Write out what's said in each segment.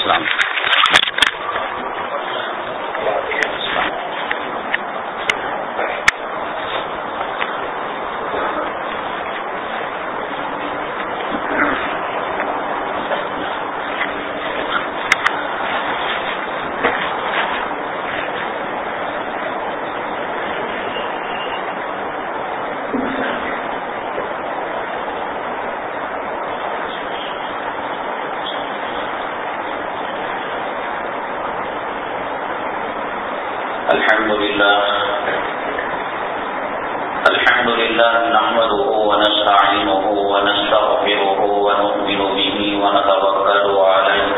السلام. الحمد لله نحمده ونستعينه ونستغفره ونؤمن به ونتوكل عليه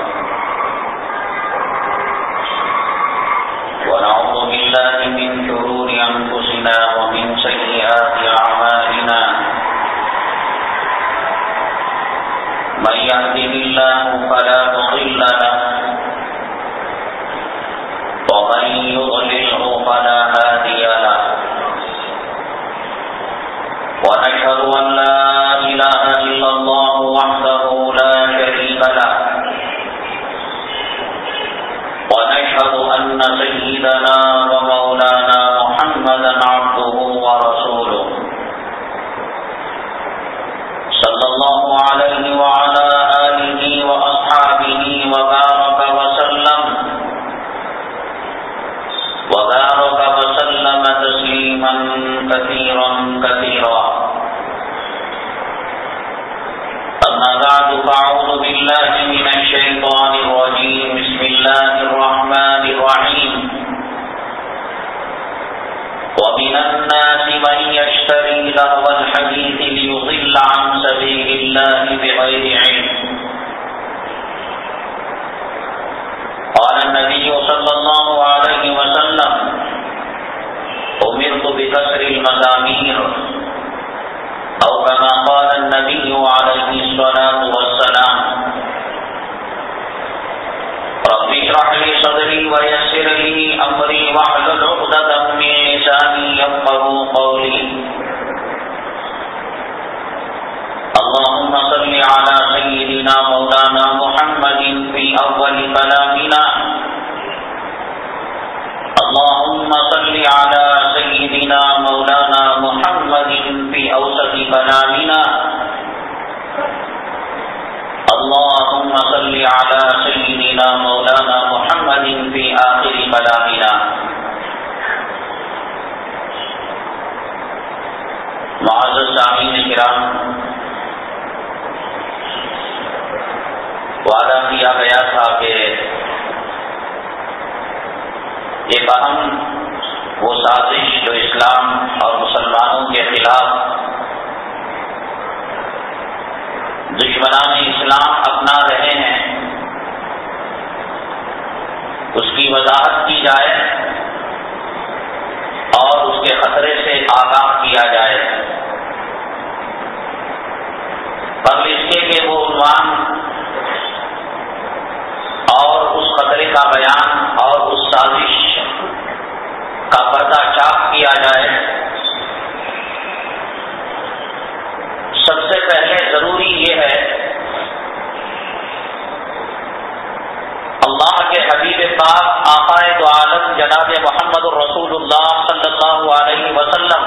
ونعوذ بالله من شرور أنفسنا ومن سيئات أعمالنا من يهده الله فلا مضل له ومن يضلله فلا هادي له ونشهد أن لا إله إلا الله وحده لا شريك له ونشهد أن سيدنا ومولانا محمدا عبده ورسوله صلى الله عليه وعلى آله وأصحابه وبارك وسلم تسليما كثيرا كثيرا. أما بعد فأعوذ بالله من الشيطان الرجيم. بسم الله الرحمن الرحيم. ومن الناس من يشتري لهو الحديث ليضل عن سبيل الله بغير علم. قال النبي صلى الله عليه وسلم أمرت بكسر المزامير أو كما قال النبي عليه الصلاة والسلام. رب اشرح لي صدري ويسر لي أمري واحلل عقدة من لساني يفقهوا قولي. اللهم صل على سيدنا مولانا محمد في أول كلامنا. اللهم صل على سيدنا مولانا محمد في أوسط كلامنا. اللهم صل على سيدنا مولانا محمد في آخر كلامنا. معزز سامعین کرام، وعدہ کیا گیا تھا کہ ایک اہم وہ سازش جو اسلام اور مسلمانوں کے خلاف دشمنان اسلام اپنا رہے ہیں اس کی وضاحت کی جائے اور اس کے خطرے سے آگاہ کیا جائے، قبل اس کے کہ وہ عنوان اور اس خطرے کا بیان اور اس سازش کا پردہ چاک کیا جائے. سب سے پہلے ضروری یہ ہے اللہ کے حبیب پاک آقا دو عالم جناب محمد الرسول اللہ صلی اللہ علیہ وسلم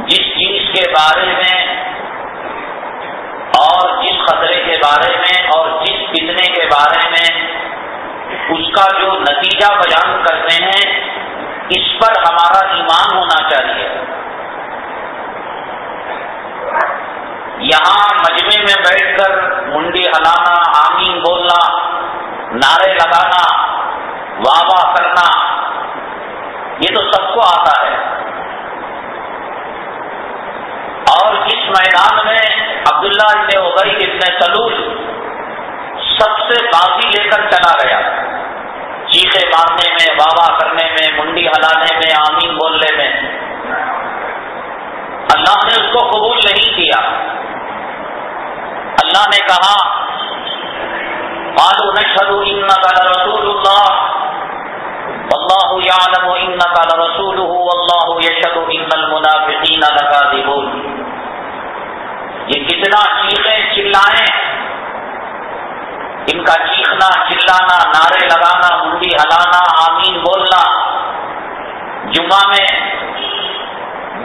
جس چیز کے بارے میں اور جس خطرے کے بارے میں اور جس فتنے کے بارے میں اس کا جو نتیجہ بیان کرتے ہیں اس پر ہمارا ایمان ہونا چاہیے. یہاں مجمع میں بیٹھ کر منڈی ہلانا، آمین بولنا، نعرے لگانا، واہ واہ کرنا یہ تو سب کو آتا ہے. اور اس میدان میں عبداللہ ابن ابی ابن سلول سب سے بازی لے کر چلا گیا، چیخے مارنے میں، واہ کرنے میں، منڈی ہلانے میں، آمین بولنے میں. اللہ نے اس کو قبول نہیں کیا. اللہ نے کہا قالوا نشهد انك لرسول الله والله يعلم انك لرسوله والله يشهد ان المنافقين لكاذبون. یہ کتنا چیخیں چلائیں ان کا چیخنا چلانا نعرے لگانا منڈی ہلانا آمین بولنا جمعہ میں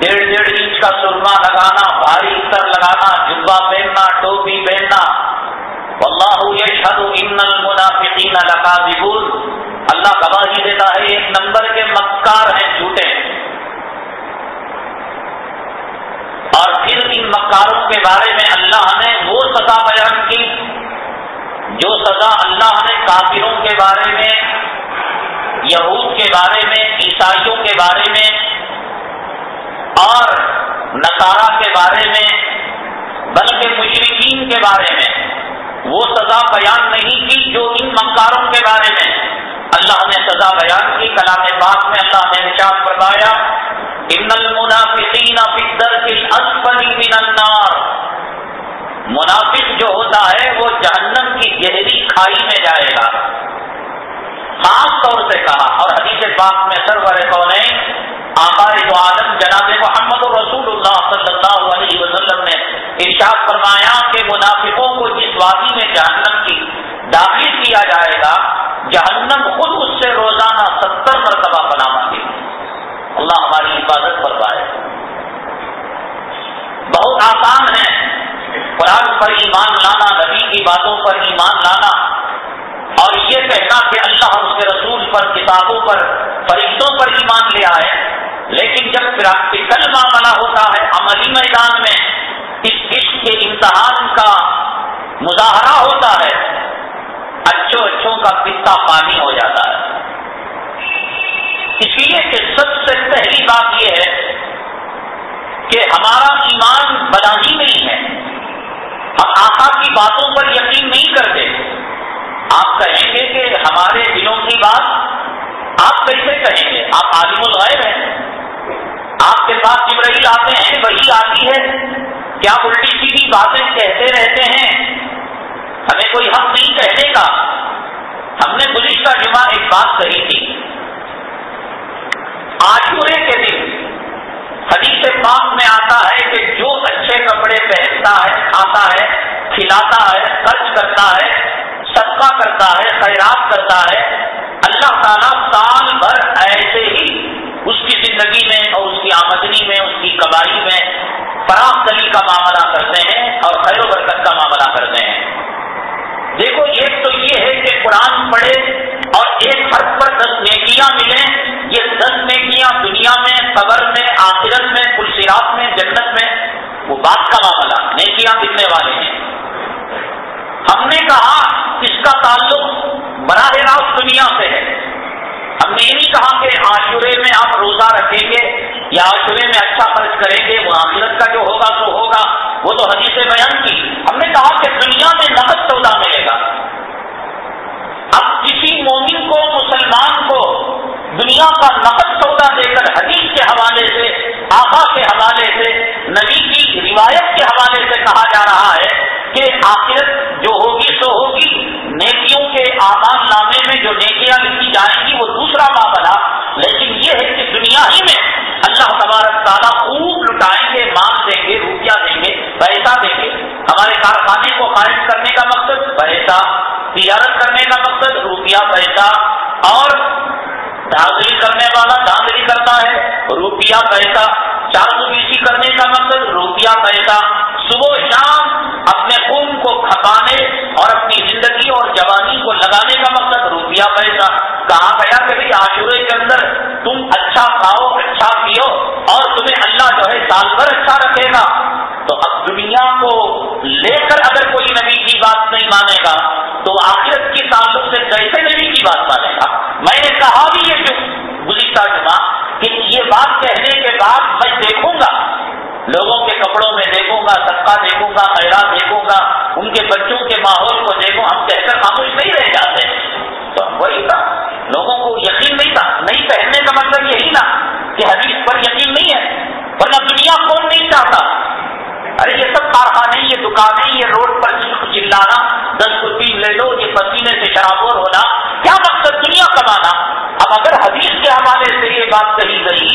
1.5 انچ کا سرما لگانا بھاری عطر لگانا جبہ پہننا ٹوپی پہننا واللہ یشہد ان المنافقین لکاذبون اللہ گواہی دیتا ہے 1 نمبر کے مکار ہیں جھوٹے اور پھر ان مکاروں کے بارے میں اللہ نے وہ سزا بیان کی جو سزا اللہ نے کافروں کے بارے میں یہود کے بارے میں عیسائیوں کے بارے میں اور نصارہ کے بارے میں بلکہ مشرکین کے بارے میں وہ سزا بیان نہیں کی جو ان مکاروں کے بارے میں اللہ نے سزا بیان کی۔ کلام پاک میں اللہ نے ارشاد فرمایا ان المنافقین فی الدرک الاسفل من النار، منافق جو ہوتا ہے وہ جہنم کی گہری کھائی میں جائے گا۔ خاص طور سے کہا اور حدیث پاک میں سرور کونین آقا دو عالم جناب محمد رسول اللہ صلی اللہ علیہ وسلم نے ارشاد فرمایا کہ منافقوں کو جس وادی میں جہنم کی داخل کیا جائے گا جہنم خود اس سے روزانہ 70 مرتبہ پناہ مانگے گی۔ اللہ ہماری حفاظت فرمائے۔ بہت آسان ہے قرآن پر ایمان لانا، نبی کی باتوں پر ایمان لانا اور یہ کہنا کہ اللہ اور اس کے رسول پر، کتابوں پر، فرشتوں پر ایمان لے آئے، لیکن جب پریکٹیکل معاملہ ہوتا ہے عملی میدان میں اس عشق کے امتحان کا مظاہرہ ہوتا ہے اچھوں کا پتا پانی ہو جاتا ہے۔ اس لیے کہ سب سے پہلی بات یہ ہے کہ ہمارا ایمان بنا ہی نہیں ہے، ہم آقا کی باتوں پر یقین نہیں کرتے۔ آپ کہیں گے کہ ہمارے دلوں کی بات آپ کیسے کہیں گے؟ آپ عالم الغیب ہیں، آپ کے پاس جبرائیل آتے ہیں، وحی آتی ہے، کیا الٹی سیدھی باتیں کہتے رہتے ہیں؟ ہمیں کوئی حق نہیں کہنے کا۔ ہم نے گزشتہ جمعہ ایک بات کہی تھی، عاشورے کے دن حدیث پاک میں آتا ہے کہ جو اچھے کپڑے پہنتا ہے، کھاتا ہے، کھلاتا ہے، خرچ کرتا ہے، صدقہ کرتا ہے، خیرات کرتا ہے، اللہ تعالیٰ سال بھر ایسے ہی اس کی زندگی میں اور اس کی آمدنی میں، اس کی کمائی میں فراخ دلی کا معاملہ کرتے ہیں اور خیر و برکت کا معاملہ کرتے ہیں۔ دیکھو ایک تو یہ ہے کہ قرآن پڑھے اور ایک حرف پر 10 نیکیاں ملیں، یہ 10 نیکیاں دنیا میں، قبر میں، آخرت میں، پلسرات میں، جنت میں، وہ بات کا معاملہ، نیکیاں ملنے والے ہیں۔ ہم نے کہا اس کا تعلق براہ راست دنیا سے ہے۔ ہم نے یہ نہیں کہا کہ عاشورے میں آپ روزہ رکھیں گے یا عاشورے میں اچھا خرچ کریں گے وہ آخرت کا جو ہوگا تو ہوگا، وہ تو حدیث بیان کی۔ ہم نے کہا کہ دنیا میں نقد سودا ملے گا۔ اب کسی مومن کو، مسلمان کو دنیا کا نقد سودا دے کر حدیث کے حوالے سے، آقا کے حوالے سے، نبی کی روایت کے حوالے سے کہا جا رہا ہے کہ آخرت جو ہوگی سو ہوگی، نیکیوں کے اعمال نامے میں جو نیکیاں لکھی جائیں گی وہ دوسرا معاملہ، لیکن یہ ہے کہ دنیا ہی میں اللہ تبارک تعالیٰ خوب لٹائیں گے، مال دیں گے، روپیہ دیں گے، پیسہ دیں گے۔ ہمارے کارخانے کو قائم کرنے کا مقصد پیسہ، تجارت کرنے کا مقصد روپیہ پیسہ، اور دھاندلی کرنے والا دھاندلی کرتا ہے، روپیہ پیسہ، چاقوبیسی کرنے کا مقصد روپیہ پیسہ، صبح و شام اپنے خون کو کھپانے اور اپنی زندگی اور جوانی کو لگانے کا مقصد روپیہ پیسہ۔ کہا گیا کہ بھائی عاشورے کے اندر تم اچھا کھاؤ، اچھا پیو اور تمہیں اللہ جو ہے سال بھر اچھا رکھے گا۔ تو اب دنیا کو لے کر اگر کوئی نبی کی بات نہیں مانے گا تو آخرت کے تعلق سے کیسے نبی کی بات مانے گا؟ میں نے کہا بھی یہ جو گزشتہ جمعہ کہ یہ بات کہنے کے بعد میں دیکھوں گا، لوگوں کے کپڑوں میں دیکھوں گا، صدقہ دیکھوں گا، خیرات دیکھوں گا، ان کے بچوں کے ماحول کو دیکھوں، ہم کہہ کر خاموش نہیں رہ جاتے۔ تو وہی تھا، لوگوں کو یقین نہیں تھا۔ نہیں پہننے کا مطلب یہی نا کہ حدیث پر یقین نہیں ہے، ورنہ دنیا کون نہیں چاہتا؟ ارے یہ سب کارخانے، یہ دکانیں، یہ روڈ پر چلانا، 10 روپی لے لو، یہ پسینے سے شرابور ہونا، کیا مقصد دنیا کمانا؟ اب اگر حدیث کے حوالے سے یہ بات کہی گئی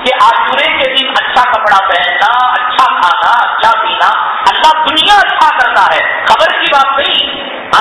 کہ عاشورے کے دن اچھا کپڑا پہننا، اچھا کھانا، اچھا پینا، اللہ دنیا اچھا کرتا ہے، خبر کی بات نہیں۔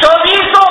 24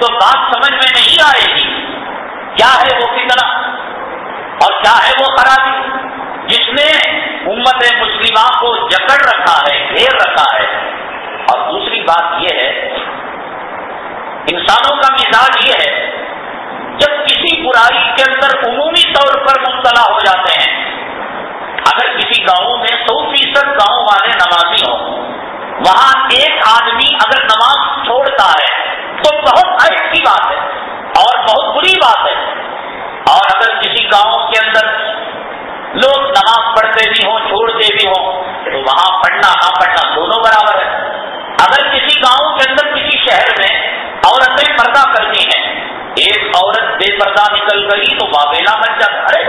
تو بات سمجھ میں نہیں آئے گی کیا ہے وہ فتنہ اور کیا ہے وہ خرابی جس نے امت مسلمہ کو جکڑ رکھا ہے، گھیر رکھا ہے۔ اور دوسری بات یہ ہے، انسانوں کا مزاج یہ ہے جب کسی برائی کے اندر عمومی طور پر مبتلا ہو جاتے ہیں، اگر کسی گاؤں میں 100% گاؤں والے نمازی ہوں، وہاں ایک آدمی اگر نماز چھوڑتا ہے تو بہت عیب کی بات ہے اور بہت بری بات ہے، اور اگر کسی گاؤں کے اندر لوگ نماز پڑھتے بھی ہوں چھوڑتے بھی ہوں تو وہاں پڑھنا نہ پڑھنا دونوں برابر ہے۔ اگر کسی گاؤں کے اندر کسی شہر میں عورتیں پردہ کرتی ہیں، ایک عورت بے پردہ نکل گئی تو واویلا بن جاتا، ارے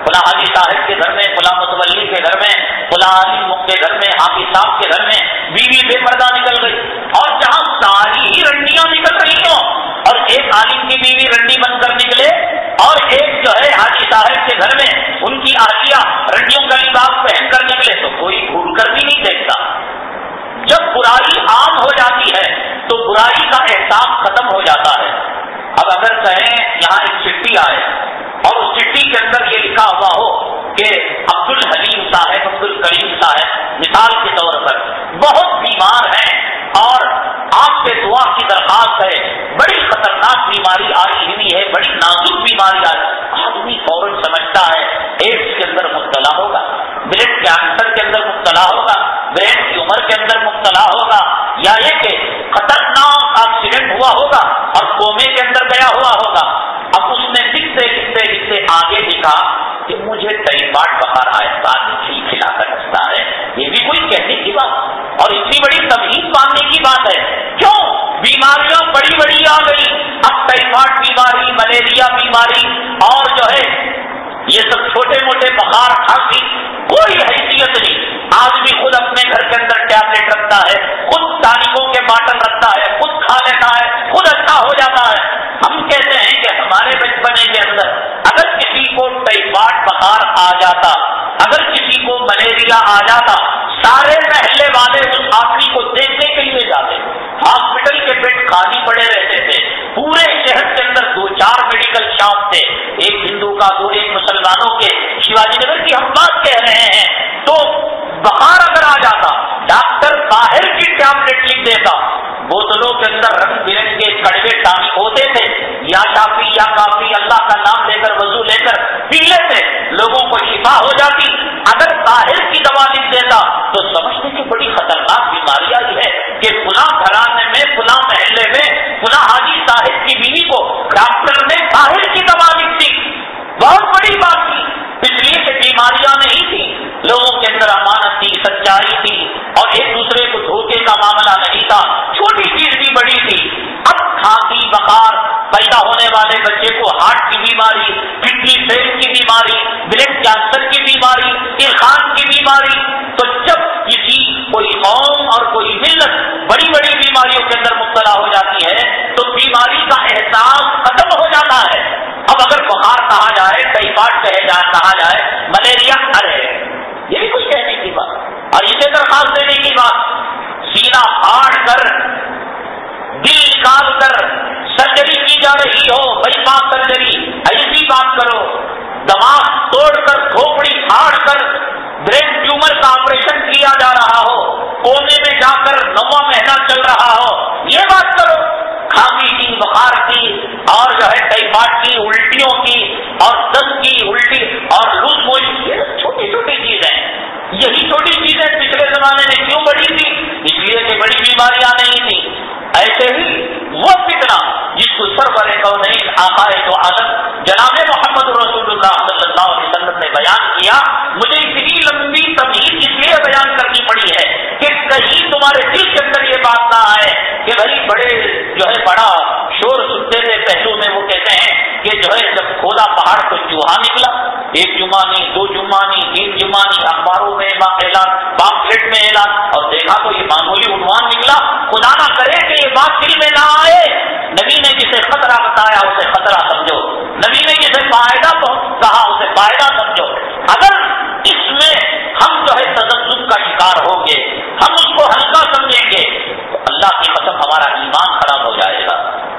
فلاں حاجی صاحب کے گھر میں، فلاں متولی کے گھر میں، فلاں عالم کے گھر میں، حافظ صاحب کے گھر میں بیوی بے پردہ نکل گئی، اور جہاں ساری ہی رنڈیاں نکل رہی ہوں اور ایک عالم کی بیوی رنڈی بن کر نکلے اور ایک جو ہے حاجی صاحب کے گھر میں ان کی آہلیہ رنڈیوں کا لباس پہن کر نکلے تو کوئی گھور کر بھی نہیں دیکھتا۔ جب برائی عام ہو جاتی ہے تو برائی کا احساس ختم ہو جاتا ہے۔ اب اگر کہیں یہاں ایک چٹھی آئے اور اس چٹھی کے اندر یہ لکھا ہوا ہو کہ عبد الحلیم صاحب، عبد الکریم صاحب مثال کے طور پر بہت بیمار ہیں اور آپ سے دعا کی درخواست ہے، بڑی خطرناک بیماری آئی ہوئی ہے، بڑی نازک بیماری آئی، آدمی فوراً سمجھتا ہے ایڈس کے اندر مبتلا ہوگا، بلڈ کینسر کے اندر مبتلا ہوگا، برین ٹیومر کے اندر مبتلا ہوگا، یا یہ کہ خطرناک ایکسیڈنٹ ہوا ہوگا اور کومے کے اندر گیا ہوا ہوگا۔ اب اس نے لکھتے لکھتے لکھتے آگے لکھا کہ مجھے ٹائفائڈ بخار آہستہ کھلا کر ہنستا ہے۔ یہ بھی کوئی کہنے کی بات اور اتنی بڑی تمہید باندھنے کی بات ہے؟ کیوں؟ بیماریاں بڑی بڑی آ گئی، اب ٹائفائڈ بیماری، ملیریا بیماری اور جو ہے یہ سب چھوٹے موٹے بخار کھانسی کوئی حیثیت نہیں۔ آدمی خود اپنے گھر کے اندر ٹیبلٹ رکھتا ہے، خود ٹانکوں کے باٹل رکھتا ہے، خود کھا لیتا ہے، خود اچھا ہو جاتا ہے۔ ہم کہتے ہیں کہ ہمارے بچپنے کے اندر اگر کسی کو ٹائفائڈ بخار آ جاتا، اگر کسی کو ملیریا آ جاتا، سارے محلے والے اس آدمی کو دیکھنے کے لیے جاتے، ہاسپٹل کے بیڈ خالی پڑے رہتے تھے، پورے شہر کے اندر 2-4 میڈیکل شاپ تھے، ایک ہندو کا، دو ایک مسلمانوں کے۔ شیواجی نگر کی ہم بات کہہ رہے ہیں تو بخار اگر آ جاتا ڈاکٹر باہر کی ٹیبلٹ لکھ دیتا، بوتلوں کے اندر رنگ برنگے کڑوے ٹانک ہوتے تھے، یا شافی یا کافی اللہ کا نام لے کر وضو لے کر پی لیتے، لوگوں کو شفا ہو جاتی۔ اگر باہر کی دوا لکھ دیتا تو سمجھنے کی بڑی خطرناک بیماری آئی ہے کہ فلاں گھرانے میں، فلاں محلے میں، فلاں حاجی صاحب کی بیوی کو ڈاکٹر نے باہر کی دوا لکھ دی۔ بہت بڑی بات تھی، اس لیے کہ بیماریاں نہیں تھی، لوگوں کے اندر امانت تھی، سچائی تھی اور ایک دوسرے کو دھوکے کا معاملہ نہیں تھا، چھوٹی چیز بھی بڑی تھی۔ اب کھانسی بخار، پیدا ہونے والے بچے کو ہارٹ کی بیماری، کڈنی فیل کی بیماری، بلڈ کینسر کی بیماری، ارخان کی بیماری، تو جب کسی کوئی قوم اور کوئی ملت بڑی بڑی بیماریوں کے اندر مبتلا ہو جاتی ہے تو بیماری کا احساس ختم ہو جاتا ہے۔ اب اگر بخار کہا جائے، ٹائفائڈ کہا جائے، ملیریا، ارے یہ بھی کچھ کہنے کی بات اور اسے درخواست دینے کی بات، سینہ پھاڑ کر دل نکال کر سرجری کی جا رہی ہو، بائی پاس سرجری، ایسی بات کرو، دماغ توڑ کر کھوپڑی پھاڑ کر برین ٹیومر کا آپریشن کیا جا رہا ہو، کونے میں جا کر 9واں مہینہ چل رہا ہو، یہ بات کرو۔ کھانسی کی، بخار کی اور جو ہے ٹائفائڈ کی، الٹیوں کی اور دست کی، الٹی اور لوز موشن، یہ چھوٹی چھوٹی چیزیں، یہی چھوٹی چیزیں پچھلے زمانے میں کیوں بڑی تھی؟ اس لیے کہ بڑی بیماریاں نہیں تھی۔ ایسے ہی وہ فتنہ جس کو سرور کونین آقائے تو عالم جناب محمد رسول اللہ صلی اللہ علیہ وسلم نے بیان کیا، مجھے اتنی لمبی تمہید اس لیے بیان کرنی پڑی ہے کہ کہیں تمہارے دل کے اندر یہ بات نہ آئے کہ بھائی بڑے جو ہے بڑا شور سنتے تھے پہلو میں، وہ کہتے ہیں کہ جو ہے جب کھودا پہاڑ تو چوہا نکلا، 1 جمعہ نہیں، 2 جمعہ نہیں، 3 جمعہ نہیں، اخباروں میں اعلان، پامفلیٹ میں اعلان، اور دیکھا تو یہ معمولی عنوان نکلا۔ خدا نہ کرے کہ یہ بات دل میں نہ آئے۔ نبی نے جسے خطرہ بتایا اسے خطرہ سمجھو، نبی نے جسے فائدہ کہا اسے فائدہ سمجھو۔ اگر اس میں ہم جو ہے تذبذب کا شکار ہوں گے، ہم اس کو ہلکا سمجھیں گے تو اللہ کی قسم ہمارا ایمان خراب ہو جائے گا۔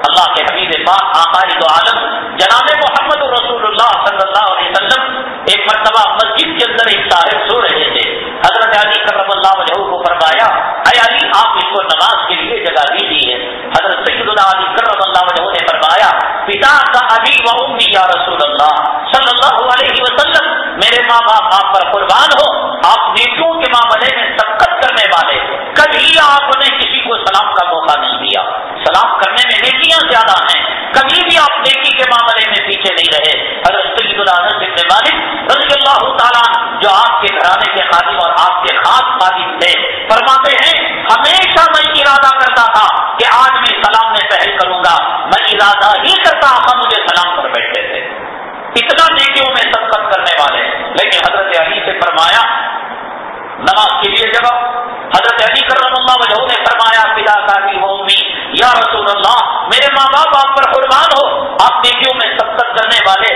اللہ کے کے حبیب پاک آقائے دو عالم جناب محمد رسول اللہ صلی اللہ علیہ وسلم ایک مرتبہ مسجد کے اندر ایک صاحب سو رہے تھے. حضرت علی کرم اللہ وجہہ کو فرمایا اے علی آپ اس کو نماز کے لیے جگہ دیجیے. حضرت سیدنا علی کرم اللہ وجہہ نے فرمایا پتا کا ابی و امی یا رسول اللہ صلی اللہ علیہ وسلم میرے ماں باپ آپ پر قربان ہو, آپ نیکیوں کے معاملے میں سبقت کرنے والے, کبھی آپ نے کسی کو سلام کا موقع نہیں دیا. سلام کرنے میں نیکیاں زیادہ ہیں, کبھی بھی آپ نیکی کے معاملے میں پیچھے نہیں رہے. حضرت سیدنا انس بن مالک رضی اللہ تعالیٰ جو آپ کے گھرانے کے خادم اور آپ کے خاص خادم تھے فرماتے ہیں ہمیشہ میں ارادہ کرتا تھا کہ آج میں سلام میں پہل کروں گا, میں ارادہ ہی کرتا تھا مجھے سلام پر بیٹھتے تھے. اتنا نیکیوں میں سبقت کرنے والے. لیکن حضرت علی سے فرمایا نماز کے لیے جگہ. حضرت علی کرم اللہ وجہہ نے فرمایا پتا کاری ہو امی یا رسول اللہ میرے ماں باپ آپ پر قربان ہو, آپ نیکیوں میں سبقت کرنے والے,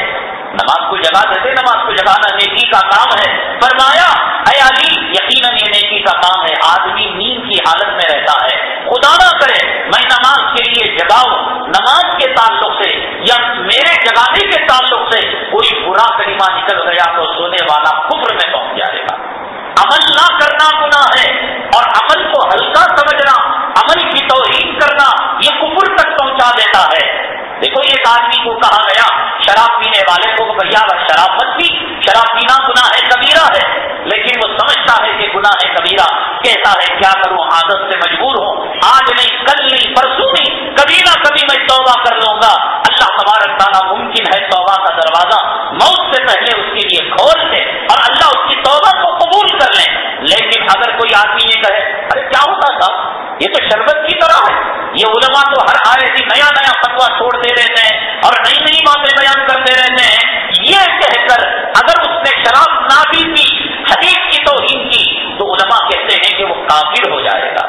نماز کو جگہ دیتے. نماز کو جگانا نیکی کا کام ہے. فرمایا اے علی یقیناً یہ نیکی کا کام ہے. آدمی نیند کی حالت میں رہتا ہے, خدا نہ کرے میں نماز کے لیے جگاؤں, نماز کے تعلق سے یا میرے جگانے کے تعلق سے کوئی برا کلمہ نکل گیا تو سونے والا کفر میں پہنچ جائے گا. عمل نہ کرنا گناہ ہے اور عمل کو ہلکا سمجھنا, عمل کی توہین کرنا یہ کفر تک پہنچا دیتا ہے. دیکھو ایک آدمی کو کہا گیا شراب پینے والے کو بھیا شراب مت پی, شراب پینا گناہ ہے کبیرہ ہے, لیکن وہ سمجھتا ہے کہ گناہ ہے کبیرہ, کہتا ہے کیا کروں عادت سے مجبور ہوں, آج نہیں کل نہیں پرسوں نہیں کبھی نہ کبھی میں توبہ کر لوں گا. اللہ تبارک تعالیٰ ممکن ہے توبہ کا دروازہ موت سے پہلے اس کے لیے کھول دے اور اللہ اس کی توبہ کو قبول کر لیں. لیکن اگر کوئی آدمی یہ کہے ارے کیا ہوتا تھا یہ تو شربت کی طرح ہے, یہ علماء تو ہر آئے ہی نیا نیا فتویٰ چھوڑتے رہتے ہیں اور نئی نئی باتیں بیان کرتے رہتے ہیں, یہ کہہ کر اگر اس نے شراب نہ بھی پی حدیث کی توہین کی تو علماء کہتے ہیں کہ وہ کافر ہو جائے گا.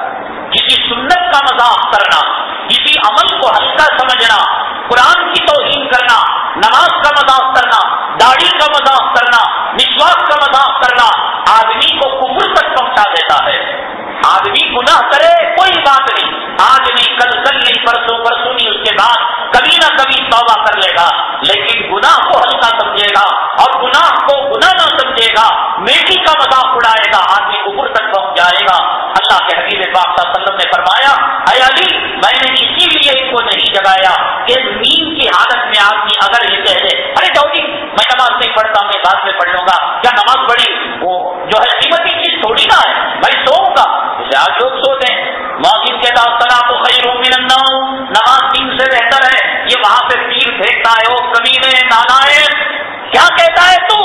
کسی سنت کا مذاق کرنا, کسی عمل کو ہلکا سمجھنا, قرآن کی توہین کرنا, نماز کا مذاق کرنا, داڑھی کا مذاق کرنا, مسواک کا مذاق کرنا آدمی کو کفر تک پہنچا دیتا ہے. آدمی گناہ کرے کوئی بات نہیں, آج نہیں کل نہیں پرسوں نہیں, اس کے بعد کبھی نہ کبھی توبہ کر لے گا. لیکن گناہ کو ہلکا سمجھے گا اور گناہ کو گناہ نہ سمجھے گا, نیکی کا مذاق اڑائے گا, آدمی کفر تک پہنچ جائے گا. اللہ کے حبیب پاک صلی اللہ علیہ وسلم نے فرمایا اے علی میں نے اسی لیے ان کو نہیں جگایا کہ نیند کی حالت میں آدمی اگر یہ کہہ دے ارے جاؤ جی میں نماز نہیں پڑھتا, میں بعد میں پڑھ لوں گا, کیا نماز پڑھی وہ جو ہے قیمتی چیز تھوڑی نہ ہے, میں سوؤں گا. آج لوگ سوتے ہیں, مؤذن کہتا الصلاۃ خیر من النوم, نماز دین سے بہتر ہے, یہ وہاں پہ تیر پھینکتا ہے وہ کمینے نالائق. کیا کہتا ہے تو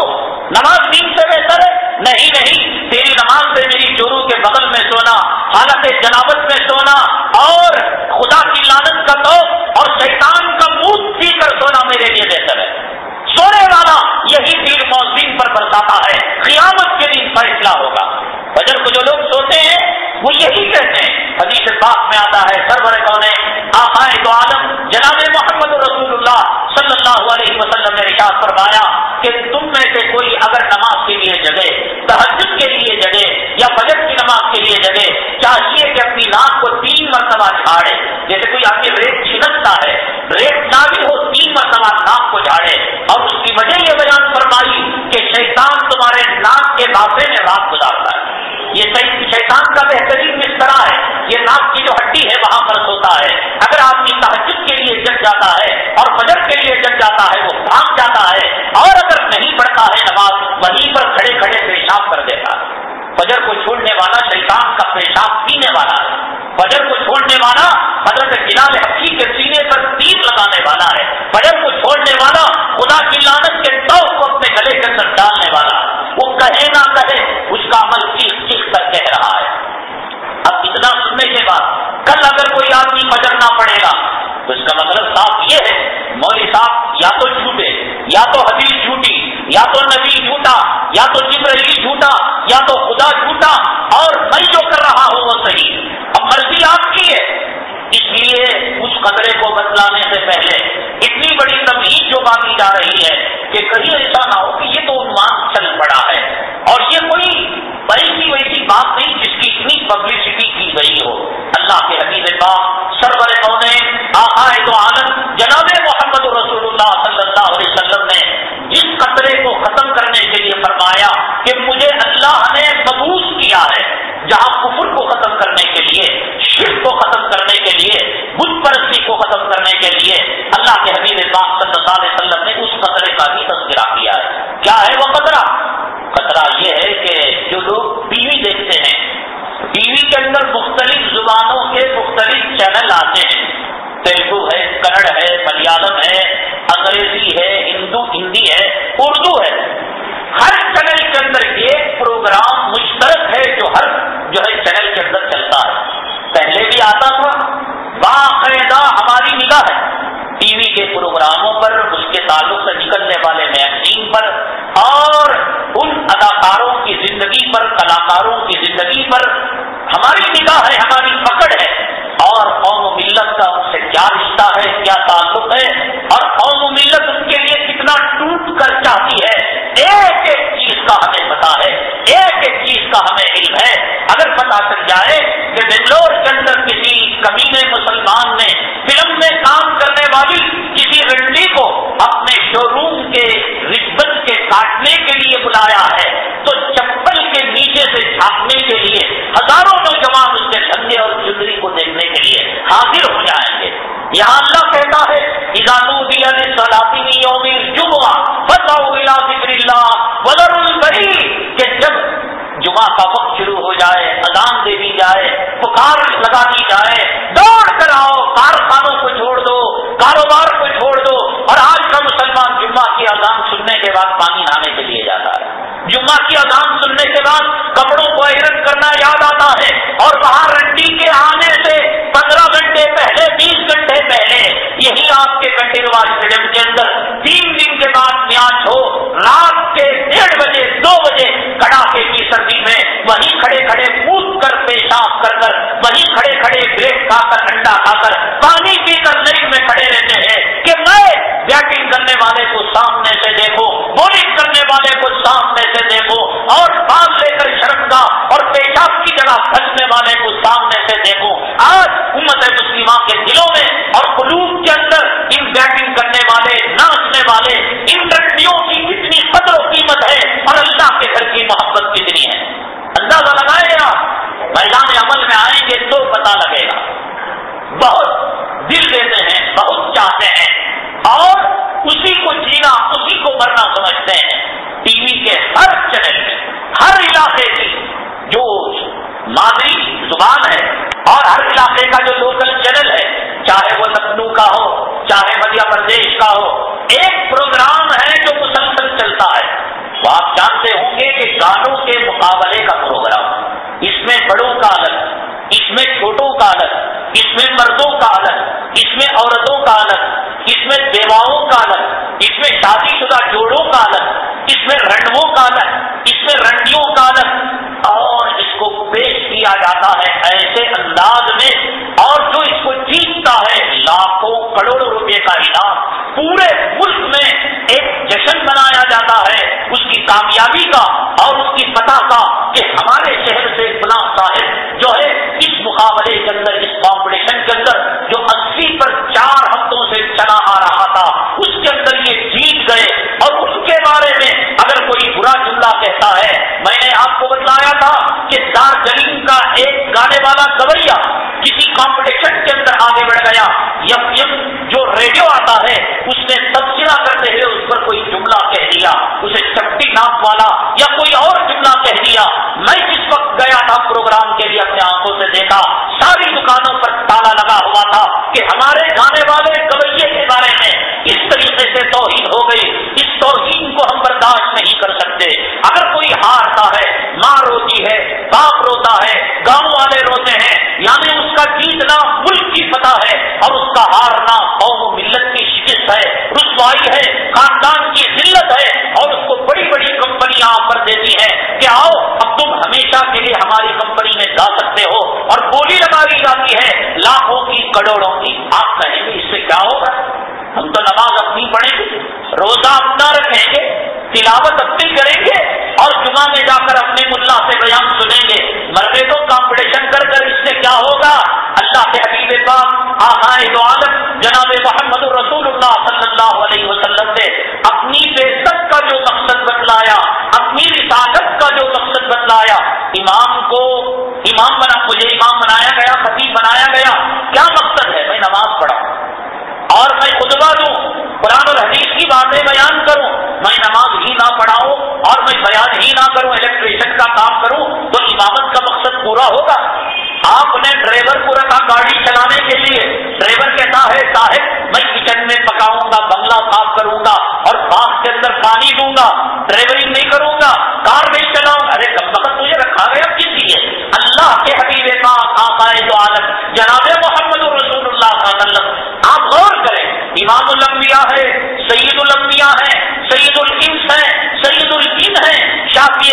نماز دین سے بہتر ہے؟ نہیں, تیری نماز سے میری چورو کے بغل میں سونا, حالت جنابت میں سونا اور خدا کی لعنت کا خوف اور شیطان کا منہ پی کر سونا میرے لیے بہتر ہے. سونے والا یہی تیر مؤذن پر برساتا ہے, قیامت کے دن فیصلہ ہوگا. فجر کو جو لوگ سوتے ہیں وہ یہی کہتے ہیں. حدیث پاک میں آتا ہے سرور کونین آقائے دو عالم جناب محمد رسول اللہ صلی اللہ علیہ وسلم نے ارشاد فرمایا کہ تم میں سے کوئی اگر نماز کے لیے جگے, تہجد کے لیے جگے یا فجر کی نماز کے لیے جگے, چاہیے کہ اپنی ناک کو 3 مرتبہ جھاڑے. جیسے کوئی آدمی ریت چھنکتا ہے, ریت نہ بھی ہو 3 مرتبہ ناک کو جھاڑے. اور اس کی وجہ یہ بیان فرمائی کہ شیطان تمہارے ناک کے بازے میں رات گزارتا ہے. یہ شیطان کا بہترین بستر ہے, یہ ناک کی جو ہڈی ہے وہاں پر سوتا ہے. اگر آدمی تہجد کے لیے جگ جاتا ہے اور فجر کے لیے جگ جاتا ہے وہ بھاگ جاتا ہے, اور اگر نہیں پڑھتا ہے نماز وہیں پر کھڑے کھڑے پیشاب کر دیتا ہے. فجر کو چھوڑنے والا شیطان کا پیشاب پینے والا ہے. فجر کو چھوڑنے والا حضرت بلال حبشی کے سینے پر تیر لگانے والا ہے. فجر کو چھوڑنے والا خدا کی لعنت کے توف کو اپنے گلے کے اندر ڈالنے والا ہے. وہ کہے نہ کہے اس کا عمل چیخ کر کہہ رہا ہے. اب اتنا سننے کے بعد کل اگر کوئی آدمی فجر نہ پڑے گا تو اس کا مطلب صاف یہ ہے مولوی صاحب یا تو جھوٹے, یا تو حدیث جھوٹی, یا تو نبی جھوٹا, یا تو جبرائیل جھوٹا, یا تو خدا جھوٹا, اور میں جو کر رہا ہوں وہ صحیح. اب مرضی آپ کی ہے. اس لیے اس خطرے کو بتلانے سے پہلے اتنی بڑی تمہید جو باقی جا رہی ہے کہ کہیں ایسا نہ ہو کہ یہ تو عنوان چل پڑا ہے اور یہ کوئی ایسی ویسی بات نہیں جس کی اتنی پبلسٹی کی گئی ہو. اللہ کے حبیب پاک سرور کونین آقائے دو عالم کنڑ ہے، ملیالم ہے، انگریزی ہے، ہندی ہے، اردو ہے، ہر چینل کے اندر ایک پروگرام مشترک ہے جو ہر چینل کے اندر چلتا ہے. پہلے بھی آتا تھا، باقاعدہ ہماری نگاہ ہے ٹی وی کے پروگراموں پر، اس کے تعلق سے نکلنے والے میگزین پر، اور ان اداکاروں کی زندگی پر، کلاکاروں کی زندگی پر ہماری نگاہ ہے، ہماری پکڑ ہے. اور قوم و ملت کا ان سے کیا رشتہ ہے، کیا تعلق ہے، اور قوم و ملت ان کے لیے کتنا ٹوٹ کر چاہتی ہے، ایک ایک چیز کا ہمیں پتا ہے، ایک ایک چیز کا ہمیں علم ہے. اگر پتا چل جائے کہ بنگلور کے اندر کسی کمینے مسلمان نے فلم میں کام کرنے والی کسی رنڈی کو اپنے شو روم کے رشوت کے کاٹنے کے لیے بلایا ہے، تو چپل کے نیچے سے جھانکنے کے لیے ہزاروں نوجوان اس کے دھندے اور چندری کو دیکھنے کے لیے حاضر ہو جائیں گے. یہاں اللہ کہتا ہے اذا نودی للصلاۃ من یوم الجمعہ فاسعوا الی ذکر اللہ وذروا البیع، کہ جب جمعہ کا وقت شروع ہو جائے، اذان دے دی جائے، پکار لگا دی جائے، دوڑ کر آؤ، کارخانوں کو چھوڑ دو، کاروبار کو چھوڑ دو. اور آج کا مسلمان جمعہ کی اذان سننے کے بعد پانی نہانے کے لیے جاتا ہے، جمعہ کی اذان سننے کے بعد کپڑوں کو آئرن کرنا یاد آتا ہے، اور وہاں رنڈی کے آنے سے 15 گھنٹے پہلے، 20 گھنٹے پہلے یہی آپ کے کنٹینوا اسٹیڈیم کے اندر 3 دن کے بعد میچ ہو، رات کے 1:30 بجے 2 بجے کڑاکے کی سردی میں وہیں کھڑے کھڑے کود کر، پیشاب کر کر، وہیں کھڑے کھڑے بریڈ کھا کر، انڈا کھا کر، پانی پی کر لائن میں کھڑے رہتے ہیں کہ میں بیٹنگ کرنے والے کو سامنے سے دیکھوں، بولنگ کرنے والے کو سامنے سے دیکھوں، اور بال لے کر شرمگاہ اور پیشاب کی جگہ پھنسنے والے کو سامنے سے دیکھوں. آج امت مسلمہ کے دلوں میں اور قلوب کے اندر ان بیٹنگ کرنے والے، ناچنے والے، ان رنڈیوں کی کتنی قدر و قیمت ہے، اور اللہ کے گھر کی محبت کتنی ہے. اندازہ لگائے آپ، میدان عمل میں آئیں گے تو پتہ لگے گا. بہت دل دیتے ہیں، بہت چاہتے ہیں، اور اسی کو جینا، اسی کو مرنا سمجھتے ہیں. ٹی وی کے ہر چینل میں، ہر علاقے کی جو مادری زبان ہے، اور ہر علاقے کا جو لوکل چینل ہے، چاہے وہ لکھنؤ کا ہو، چاہے مدھیہ پردیش کا ہو، ایک پروگرام ہے جو مسلسل چلتا ہے. تو آپ جانتے ہوں گے کہ گانوں کے مقابلے کا پروگرام، اس میں بڑوں کا الگ، اس میں چھوٹوں کا الگ، اس میں مردوں کا الگ، اس میں عورتوں کا الگ، اس میں بیواؤں کا الگ، اس میں شادی شدہ جوڑوں کا الگ، اس میں رنڈوں کا الگ، اس میں رنڈیوں کا الگ، اور اس کو پیش کیا جاتا ہے ایسے انداز میں، اور جو اس کو جیتتا ہے لاکھوں کروڑوں روپے کا انعام. پورے ملک میں ایک جشن منایا جاتا ہے اس کی کامیابی کا اور اس کی فتح کا، کہ ہمارے شہر سے فلاں صاحب جو ہے اس مقابلے کے اندر، اس کمپٹیشن کے اندر جو 80 پر 4 ہفتوں سے چلا آ رہا تھا، اس کے اندر یہ جیت گئے. اور اس کے بارے میں اگر کوئی برا جملہ کہتا ہے، میں نے آپ کو بتلایا تھا کہ دارجلنگ کا ایک گانے والا گوریا کسی کمپٹیشن کے اندر آگے بڑھ گیا، یم جو ریڈیو آتا ہے اس نے تبصرہ کرتے ہوئے اس پر کوئی جملہ کہہ دیا، اسے چپٹی ناپ والا یا کوئی اور جملہ کہہ دیا. میں جس وقت گیا تھا پروگرام کے لیے، اپنے آنکھوں سے دیکھا ساری دکانوں پر تالا لگا ہوا تھا کہ ہمارے گانے والے گویے کے بارے میں اس طریقے سے توہین ہو گئی. اس توہین کو ہم برداشت نہیں کر سکتے. اگر کوئی ہارتا ہے، ماں روتی ہے، باپ روتا ہے، گاؤں والے روتے ہیں، یعنی اس کا جیتنا ملک کی فتح ہے، اور اس کا ہارنا قوم و ملت کی شکست ہے، رسوائی ہے، خاندان کی ذلت ہے. اور اس کو بڑی بڑی کمپنیاں آفر دیتی ہیں کہ آؤ اب تم ہمیشہ کے لیے ہماری کمپنی میں جا سکتے ہو، اور بولی لگائی جاتی ہے لاکھوں کی، کروڑوں کی. آپ کہیں گے اس سے کیا ہوگا؟ ہم تو نماز اپنی پڑھیں گے، روزہ اپنا رکھیں گے، تلاوت اپنی کریں گے، اور جمعہ میں جا کر اپنے ملا سے بیان سنیں گے. مرنے تو کمپٹیشن کر کر اس سے کیا ہوگا؟ اللہ کے حبیب پاک آقائے دو عالم جناب محمد رسول اللہ صلی اللہ علیہ وسلم نے اپنی بعثت کا جو مقصد بتلایا، اپنی رسالت کا جو مقصد بتلایا، مجھے امام بنایا گیا، خطیب بنایا گیا، کیا مقصد ہے؟ میں نماز پڑھاؤں اور میں خطبہ دوں، قرآن اور حدیث کی باتیں بیان کروں. میں نماز ہی نہ پڑھاؤں اور میں بیان ہی نہ کروں، الیکٹریشن کا کام کروں، تو امامت کا مقصد پورا ہوگا؟ آپ نے ڈرائیور کو رکھا گاڑی چلانے کے لیے، ڈرائیور کہتا ہے صاحب میں امام الانبیاء ہے، سید الانبیاء ہے، سید الانس ہے، سید الجن ہے، شافی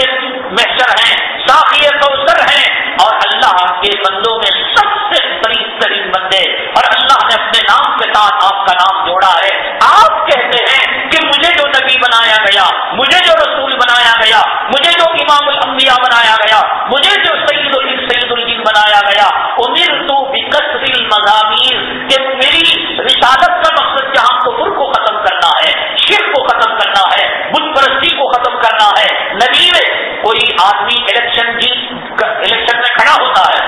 محشر ہیں، ساقی کوثر ہیں، اور اللہ کے بندوں میں سب سے قریب ترین بندے، اور اللہ نے اپنے نام کے ساتھ آپ کا نام جوڑا ہے۔ آپ کہتے ہیں کہ مجھے جو نبی بنایا گیا، مجھے جو رسول بنایا گیا، مجھے جو امام الانبیاء بنایا گیا، مجھے جو سید الجن بنایا گیا، امرت بکسر المزامیر، کہ میری رسالت کا مقصد جہاں کفر کو ختم کرنا ہے، شرک کو ختم کرنا ہے، بت پرستی کو ختم کرنا ہے۔ نبی میں کوئی آدمی الیکشن میں کھڑا ہوتا ہے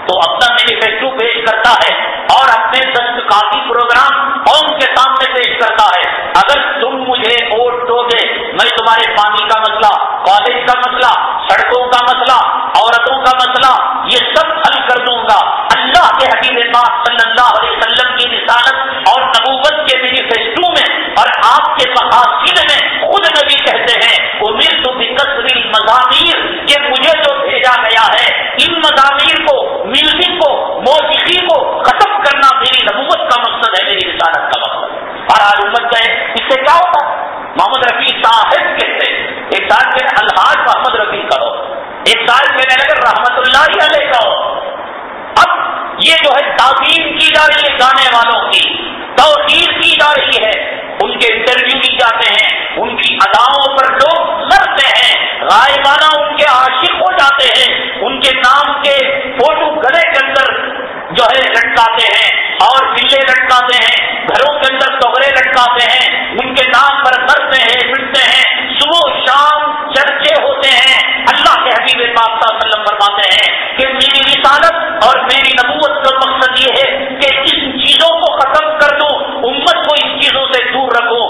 تو اپنا مینیفیسٹو پیش کرتا ہے اور اپنے دستکاری پروگرام قوم کے سامنے پیش کرتا ہے۔ اگر تم مجھے ووٹ دو گے، میں تمہارے پانی کا مسئلہ، کالج کا مسئلہ، سڑکوں کا مسئلہ، عورتوں کا مسئلہ، یہ سب حل کر دوں گا۔ اللہ کے حبیب پاک صلی اللہ علیہ وسلم کی رسالت اور نبوت کے مینیفیسٹو میں اور آپ کے مقاصد میں خود نبی کہتے ہیں امرت بکسر المزامیر، کہ مجھے جو بھیجا گیا ہے ان مزامیر کو، میوزک کو، موسیقی کو ختم کرنا میری نبوت کا مقصد ہے، میری رسالت کا مقصد ہے۔ اور آج امت گئے، اس سے کیا ہوتا ہے؟ محمد رفیع صاحب کہتے ہیں، ایک سال کے الحاج محمد رفیع کرو، ایک سال کے نگر رحمت اللہ علیہ کہو۔ اب یہ جو ہے تعظیم کی جا رہی ہے گانے والوں کی، توقیر کی جا رہی ہے، ان کے انٹرویو لی جاتے ہیں، ان کی اداؤں پر لوگ لڑتے ہیں، غائبانہ ان کے عاشق ہو جاتے ہیں، ان کے نام کے فوٹو گلے کے اندر جو ہے لٹکاتے ہیں اور بلے لٹکاتے ہیں، گھروں کے اندر توغرے لٹکاتے ہیں، ان کے نام پر مرتے ہیں، پٹتے ہیں، صبح شام چرچے ہوتے ہیں۔ اللہ کے حبیب پاک صلی اللہ علیہ وسلم فرماتے ہیں کہ میری رسالت اور میری نبوت کا مقصد یہ ہے کہ ان چیزوں کو ختم کر دوں، امت کو ان چیزوں سے دور رکھو۔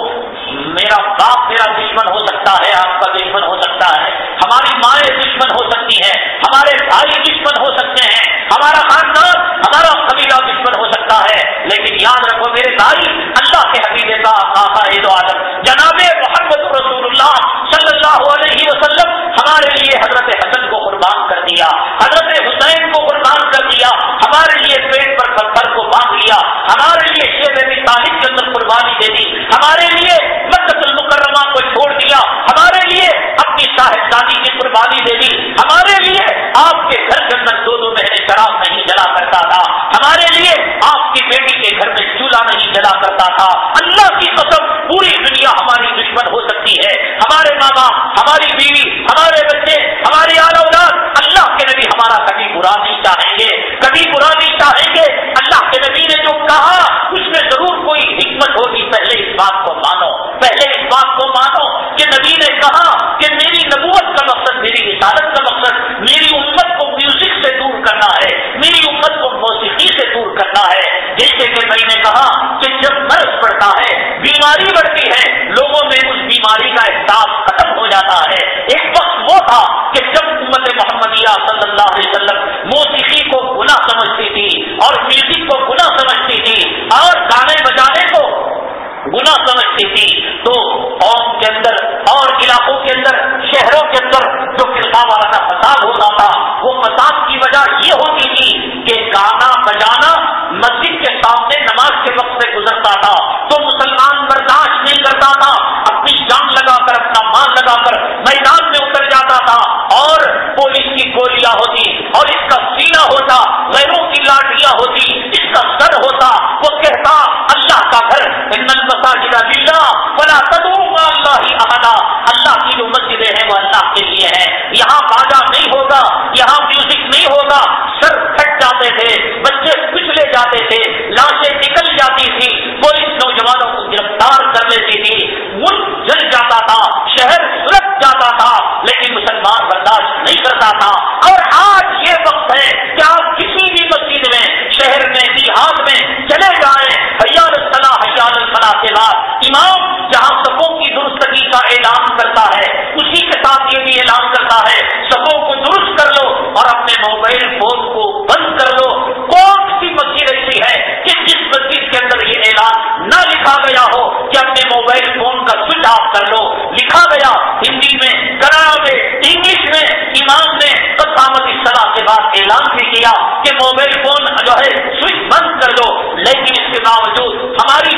میرا باپ میرا دشمن ہو سکتا ہے، آپ کا دشمن ہو سکتا ہے، ہماری مائیں دشمن ہو سکتی ہیں، ہمارے بھائی دشمن ہو سکتے ہیں، ہمارا خاندان، ہمارا قبیلہ دشمن ہو سکتا ہے، لیکن یاد رکھو میرے بھائی، اللہ کے حبیب پاک آقا دو عالم جناب محمد رسول اللہ صلی اللہ علیہ وسلم ہمارے لیے حضرت حسن کو قربان کر دیا، حضرت حسین کو قربان کر دیا، ہمارے لیے پیٹ پر پتھر کو باندھ لیا، ہمارے لیے شیب ابی طالب کے اندر قربانی دے دی، ہمارے لیے مکہ المکرمہ کو چھوڑ دیا، ہمارے لیے اپنی صاحبزادی کی قربانی دے دی، ہمارے لیے آپ کے گھر کے اندر 2 مہینے شراب نہیں جلا کرتا تھا، ہمارے لیے آپ کی بیٹی کے گھر میں چولہا نہیں جلا کرتا تھا۔ اللہ کی قسم پوری دنیا ہماری دشمن ہو سکتی ہے، ہمارے ماں باپ، ہماری بیوی، ہمارے بچے، ہماری آل اولاد، اللہ کے نبی ہمارا کبھی برا نہیں چاہیں گے، کبھی برا نہیں چاہیں گے۔ اللہ کے نبی نے جو کہا اس میں ضرور کوئی حکمت ہوگی، پہلے اس بات کو مانو، پہلے اس بات کو مانو کہ نبی نے کہا کہ میری نبوت کا مقصد، میری رسالت کا مقصد میری امت کو میوزک سے دور کرنا ہے، میری امت کو موسیقی سے دور کرنا ہے۔ جیسے کہ میں نے کہا کہ جب مرض پڑتا ہے، بیماری بڑھتی ہے، لوگوں میں اس بیماری کا احساس ختم ہو جاتا ہے۔ ایک وقت وہ تھا کہ جب امت محمدیہ صلی اللہ علیہ وسلم موسیقی کو گناہ سمجھتی تھی اور میوزک کو گناہ سمجھتی تھی اور گانے بجانے کو گناہ سمجھتی تھی، تو قوم کے اندر اور علاقوں کے اندر، شہروں کے اندر جو فرقہ وارانہ فساد ہوتا تھا، وہ فساد کی وجہ یہ ہوتی تھی کہ گانا بجانا مسجد کے سامنے نماز کے وقت سے گزرتا تھا، تو مسلمان برداشت نہیں کرتا تھا، اپنی جان لگا کر، اپنا مال لگا کر میدان میں اتر جاتا تھا، اور پولیس کی گولیاں ہوتی اور اس کا سینہ ہوتا، غیروں کی لاٹیاں ہوتی، اس کا سر ہوتا، وہ کہتا اللہ کا گھر ان المساجد للہ فلا تدعوا مع اللہ احدا، اللہ کی جو مسجدیں ہیں وہ اللہ کے لیے ہیں، یہاں باجا نہیں ہوگا، یہاں میوزک نہیں ہوگا۔ سر پھٹ جاتے تھے، بچے کچلے جاتے تھے، لاشیں نکل جاتی تھی، پولیس نوجوانوں کو گرفتار کر لیتی تھی، ملک جل جاتا تھا، شہر سلگ جاتا تھا، لیکن مسلمان برداشت نہیں کرتا تھا۔ اور آج یہ وقت ہے کہ آپ کسی بھی مسجد میں، شہر میں، دیہات میں چلے جائیں، حی علی الصلاۃ حی علی الفلاح کے بعد امام جہاں صفوں کی درستگی کا اعلان کرتا ہے، اسی کے ساتھ یہ بھی اعلان کرتا ہے صفوں کو درست کر لو اور اپنے موبائل فون کو بند کر لو۔ کون سی مسجد ایسی ہے کہ جس مسجد کے اندر یہ اعلان نہ لکھا گیا ہو کہ اپنے موبائل فون کا سوئچ آف کر لو؟ لکھا گیا ہندی میں، کنڑ میں، انگلش میں، امام نے قامت الصلاۃ کے بعد اعلان بھی کیا کہ موبائل فون جو ہے سوئچ بند کر دو، لیکن اس کے باوجود ہماری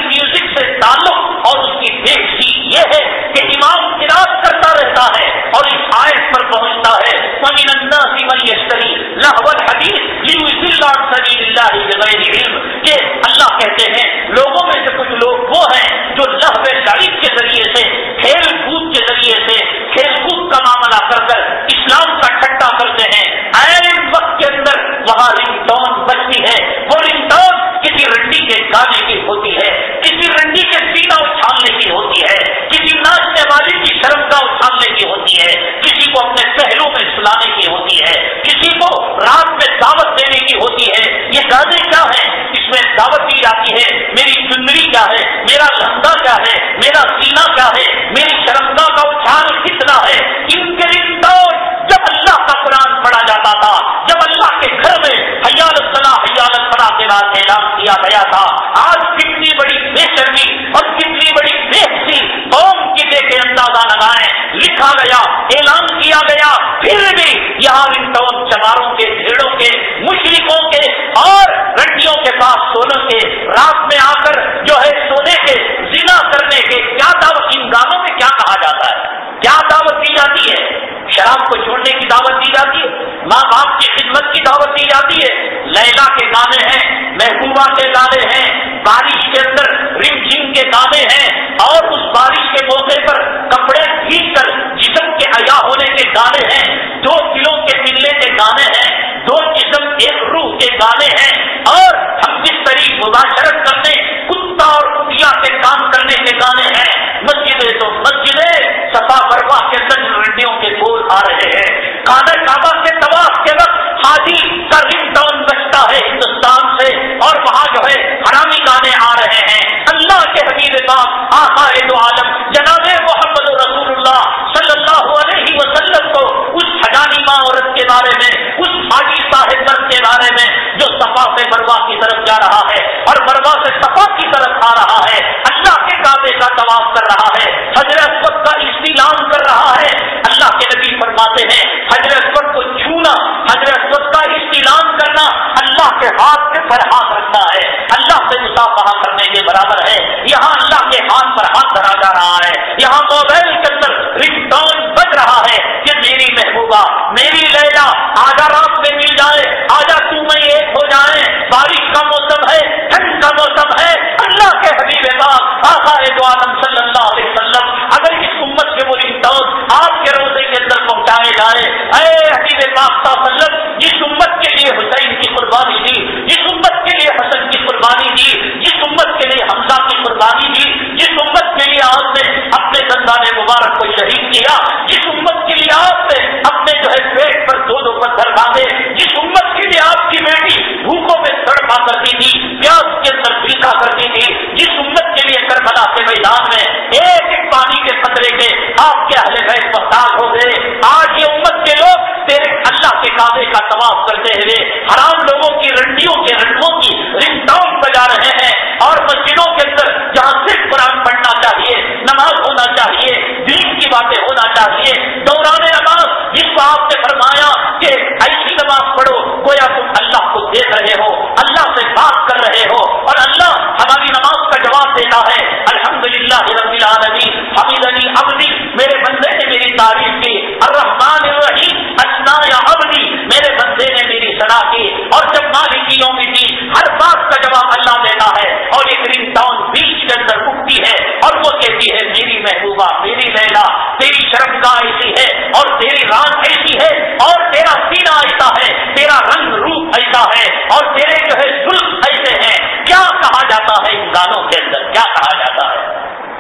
کہتے ہیں لوگوں میں سے کچھ لوگ وہ ہیں جو لہو لعب کے ذریعے سے کھیل کود کے ذریعے سے کھیل کود کا معاملہ کر کر اسلام کا ٹھٹا کرتے ہیں. عین وقت کے اندر وہاں رنگ ٹون بجتی ہے. وہ رنگ ٹون کسی رنڈی کے گانے کی ہوتی ہے, کسی رنڈی کے سینا اچھالنے کی ہوتی ہے, کسی ناچنے والی کی شرمگاہ اچھالنے کی ہوتی ہے, کسی کو اپنے پہلو میں سلانے کی ہوتی ہے, کسی کو رات میں دعوت دینے کی ہوتی ہے. یہ گانے کیا ہیں؟ اس میں دعوت دی جاتی ہے میری چنری کیا ہے, میرا لہنگا کیا ہے, میرا سینہ کیا ہے, میری شرمگاہ کا اچھال کتنا ہے. ان کے رنگٹون جب اللہ کا قرآن پڑھا جاتا تھا, جب اللہ کے گھر میں حی علی الصلاۃ حی علی الفلاح کے بعد اعلان کیا گیا تھا. آج کتنی بڑی بے شرمی اور کتنی بڑی بے حسی قوم کی دیکھے اندازہ لگائیں. لکھا گیا, اعلان کیا گیا, پھر بھی یہاں رنگٹون چماروں کے, بھیڑوں کے, مشرکوں کے اور رنڈیوں کے پاس سونے کے رات میں آ کر جو ہے سونے کے زنا کرنے کے کیا دعوت, ان گانوں میں کیا کہا جاتا ہے, کیا دعوت دی جاتی ہے؟ شراب کو چھوڑنے کی دعوت دی جاتی ہے, ماں باپ کی خدمت کی دعوت دی جاتی ہے. لیلا کے گانے ہیں, محبوبہ کے گانے ہیں, بارش کے اندر رم جھم کے گانے ہیں, اور اس بارش کے موقع پر کپڑے بھیگ کر جسم کے عیا ہونے کے گانے ہیں, دو دلوں کے ملنے کے گانے ہیں, دو جسم ایک روح کے گانے ہیں, اور ہم جس طریقے مباشرت کرنے کتا اور کتیا سے کام کرنے کے گانے ہیں. مسجدیں تو مسجدیں صفا مروا کے اندر رنڈیوں کے بول آ رہے ہیں. خانہ کعبہ کے طواف کے وقت حاجی کا رنگ ٹون بجتا ہے ہندوستان سے, اور وہاں جو ہے حرامی گانے آ رہے ہیں. اللہ کے حبیب پاک آقا دو عالم جناب محمد رسول اللہ صلی اللہ علیہ وسلم کو اس حجانی ماں عورت کے بارے میں, اس حاجی صاحب مرد کے بارے میں جو صفا سے مروا کی طرف جا رہا ہے اور مروا سے صفا کی طرف آ رہا ہے, اللہ کے کعبے کا طواف کر رہا ہے, حجر اسود کا استعلام کر رہا ہے. اللہ کے نبی فرماتے ہیں حجر اسود کو چھونا, حجر اسود کا استعلام کرنا اللہ کے ہاتھ کے پر ہاتھ رکھنا ہے, اللہ سے مصافحہ کرنے کے برابر ہے. یہاں اللہ کے ہاتھ پر ہاتھ دھرا جا رہا ہے. یہاں موبائل کے اندر رنگ ٹون بج رہا ہے کہ میری محبوبہ, میری لیلا, آجا رات میں مل جائے, آجا تو میں ایک ہو جائیں. بارش کا موسم ہے, ٹھنڈ کا موسم ہے. اللہ کے حبیب پاک آقا دو عالم صلی اللہ علیہ وسلم اگر اس امت کے وہ رنگ ٹون آپ کے روزے کے اندر پہنچائے جائے, اے حبیب پاک صلی اللہ علیہ وسلم جس امت کے لیے حسین کی قربانی دی, جس امت کے لیے حسن کی قربانی دی, جس امت کے لیے حمزہ کی قربانی دی, جس امت کے لیے آپ نے اپنے دندان مبارک کو شہید کیا, جس امت کے لیے آپ نے اپنے جو ہے پیٹ پر دو دو پتھر باندھے, جس امت کے لیے آپ کی بیٹی بھوکوں میں تڑپا کرتی تھی, پیاس کے اندر پیٹا کرتی تھی, جس امت کے لیے کربلا کے میدان میں ایک ایک پانی کے قطرے کے آپ کے اہل بیت محتاج ہو گئے. آج یہ امت کے لوگ تیرے اللہ کے کعبے کا طواف کرتے ہوئے حرام لوگوں کی رنڈیوں کے رنگوں کی رنگ ٹون بجا رہے ہیں, اور مسجدوں کے اندر جہاں صرف قرآن پڑھنا چاہیے, نماز ہونا چاہیے, دین کی باتیں ہونا چاہیے, دوران نماز جس کو آپ نے فرمایا کہ ایسی نماز پڑھو گویا تم اللہ کو دیکھ رہے ہو, اللہ سے بات کر رہے ہو, اور اللہ ہماری نماز کا جواب دیتا ہے الحمدللہ رب العالمین حمیدنی عبدی, میرے بندے نے میری تعریف کی, الرحمن الرحیم اثنا یا عبدی, میرے بندے نے میری ثنا کی. اور جب مالک یوم الدین ہر بات کا جواب اللہ دیتا ہے, اور ایک رنگ ٹون بیچ کے اندر اٹھتی ہے اور وہ کہتی ہے میری محبوبہ, میری لیلا, تیری شرمگاہ ایسی ہے اور تیری رات ایسی ہے اور تیرا سینہ ایسا ہے, تیرا رنگ روپ ایسا ہے اور تیرے جو ہے زلف ایسے ہیں. کیا کہا جاتا ہے ان گانوں کے اندر, کیا کہا جاتا ہے؟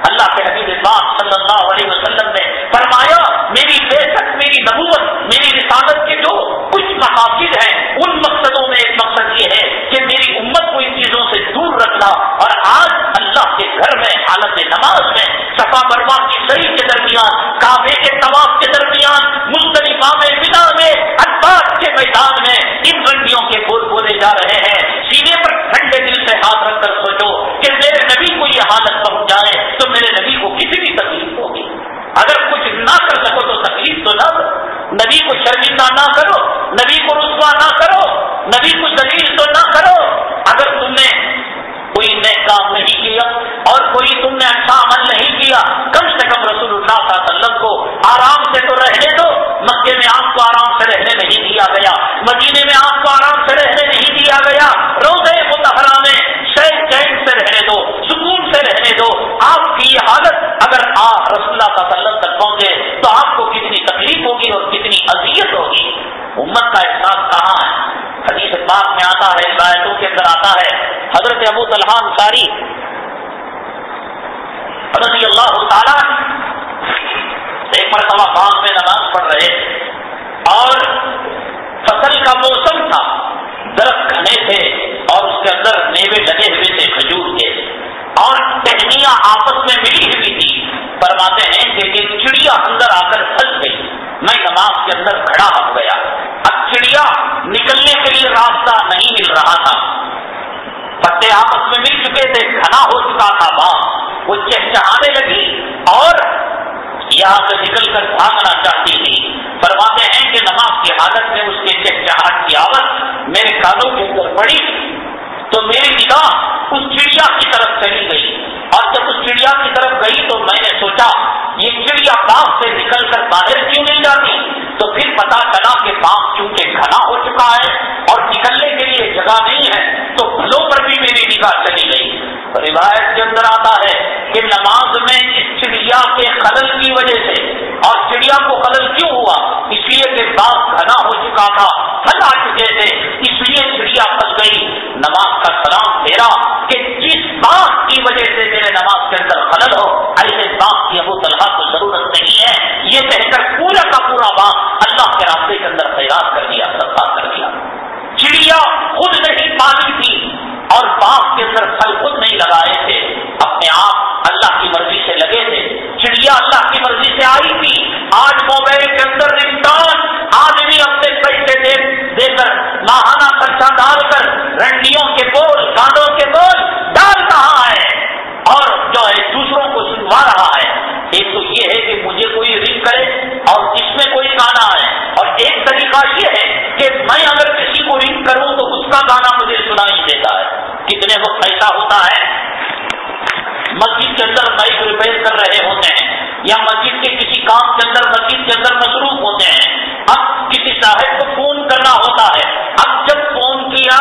اللہ کے حبیب پاک صلی اللہ علیہ وسلم نے فرمایا میری بے شک, میری نبوت, میری رسالت کے جو کچھ مقاصد ہیں ان مقصدوں میں ایک مقصد یہ ہے کہ میری امت کو ان چیزوں سے دور رکھنا. اور آج اللہ کے گھر میں حالت نماز میں صفا مروا کی سعی کے درمیان, کعبے کے طواف کے درمیان, مزدلفہ میں, منا میں, عرفات کے میدان میں ان رنڈیوں کے بول بولے جا رہے ہیں. سینے پر ٹھنڈے دل سے ہاتھ رکھ کر سوچو کہ میرے نبی کو یہ حالت پہنچ جائے تو میرے نبی کو کتنی تکلیف ہوگی. اگر کچھ نہ کر سکو تو تکلیف تو نہ کرو, نبی کو شرمندہ نہ کرو, نبی کو رسوا نہ کرو, نبی کو ذلیل تو نہ کرو. اگر تم نے کوئی نیک کام نہیں کیا اور کوئی تم نے اچھا عمل نہیں کیا, کم سے کم رسول اللہ صلی اللہ علیہ وسلم کو آرام سے تو رہنے دو. مکے میں آپ کو آرام سے رہنے نہیں دیا گیا, مدینے میں آپ کو آرام سے رہنے نہیں دیا گیا, روضہ مطہرہ میں شہر چین حضرت ابو طلحہ انصاری رضی اللہ تعالیٰ ایک مرتبہ باغ میں نماز پڑھ رہے اور فصل کا موسم تھا، درخت گھنے تھے اور اس کے اندر میوے لگے ہوئے تھے کھجور کے، اور ٹہنیاں آپس میں ملی ہوئی تھی۔ فرماتے ہیں کہ ایک چڑیا اندر آ کر پھنس گئی، میں نماز کے اندر کھڑا ہو گیا، اب چڑیا نکلنے کے لیے راستہ نہیں مل رہا تھا، پتے آپس میں مل چکے تھے، گھنا ہو چکا تھا باغ، وہ چہچہانے لگی اور یہاں سے نکل کر بھاگنا چاہتی تھی۔ فرماتے ہیں کہ نماز کی حالت میں اس کے چہچہاٹ کی آواز میرے کانوں کے اندر پڑی تو میری نگاہ اس چڑیا کی طرف چلی گئی، اور جب اس چڑیا کی طرف گئی تو میں نے سوچا یہ چڑیا باغ سے نکل کر باہر کیوں نہیں جاتی؟ تو پھر پتا چلا کہ باغ چونکہ گھنا ہو چکا ہے اور نکلنے کے لیے جگہ نہیں ہے، تو پھلوں پر بھی میری نگاہ چلی گئی۔ روایت کے اندر آتا ہے کہ نماز میں اس چڑیا کے خلل کی وجہ سے، اور چڑیا کو خلل کیوں ہوا؟ اس لیے کہ باغ گھنا ہو چکا تھا، پھل آ چکے تھے، اس لیے چڑیا پھنس گئی۔ نماز کا سلام پھیرا کہ جس باغ کی وجہ سے میرے نماز کے اندر خلل ہو، ایسے باغ کی ابو طلحہ کو ضرورت نہیں ہے، یہ کہہ کر پورا کا پورا باغ اللہ کے راستے کے اندر خیرات کر دیا، صدقہ کر دیا۔ چڑیا خود نہیں پالی تھی اور باغ کے اندر پھل خود نہیں لگائے تھے، اپنے آپ اللہ کی مرضی سے لگے تھے۔ چڑیا اللہ کی مرضی سے آئی تھی۔ آج موبائل کے اندر انسان آدمی اپنے پیسے دے کر ماہانہ خرچہ ڈال کر رنڈیوں کے بول، گانوں کے بول ڈال رہا ہے اور جو ہے دوسروں کو سنوا رہا ہے۔ ایک تو یہ ہے کہ مجھے کوئی رنگ کرے اور اس میں کوئی گانا ہے، اور ایک طریقہ یہ ہے کہ میں اگر کسی کو رنگ کروں تو اس کا گانا مجھے سنائی دیتا ہے۔ کتنے وقت ایسا ہوتا ہے مسجد کے اندر مائک ریپیئر کر رہے ہوتے ہیں یا مسجد کے کسی کام کے اندر مسجد کے اندر مصروف ہوتے ہیں، اب کسی صاحب کو فون کرنا ہوتا ہے، اب جب فون کیا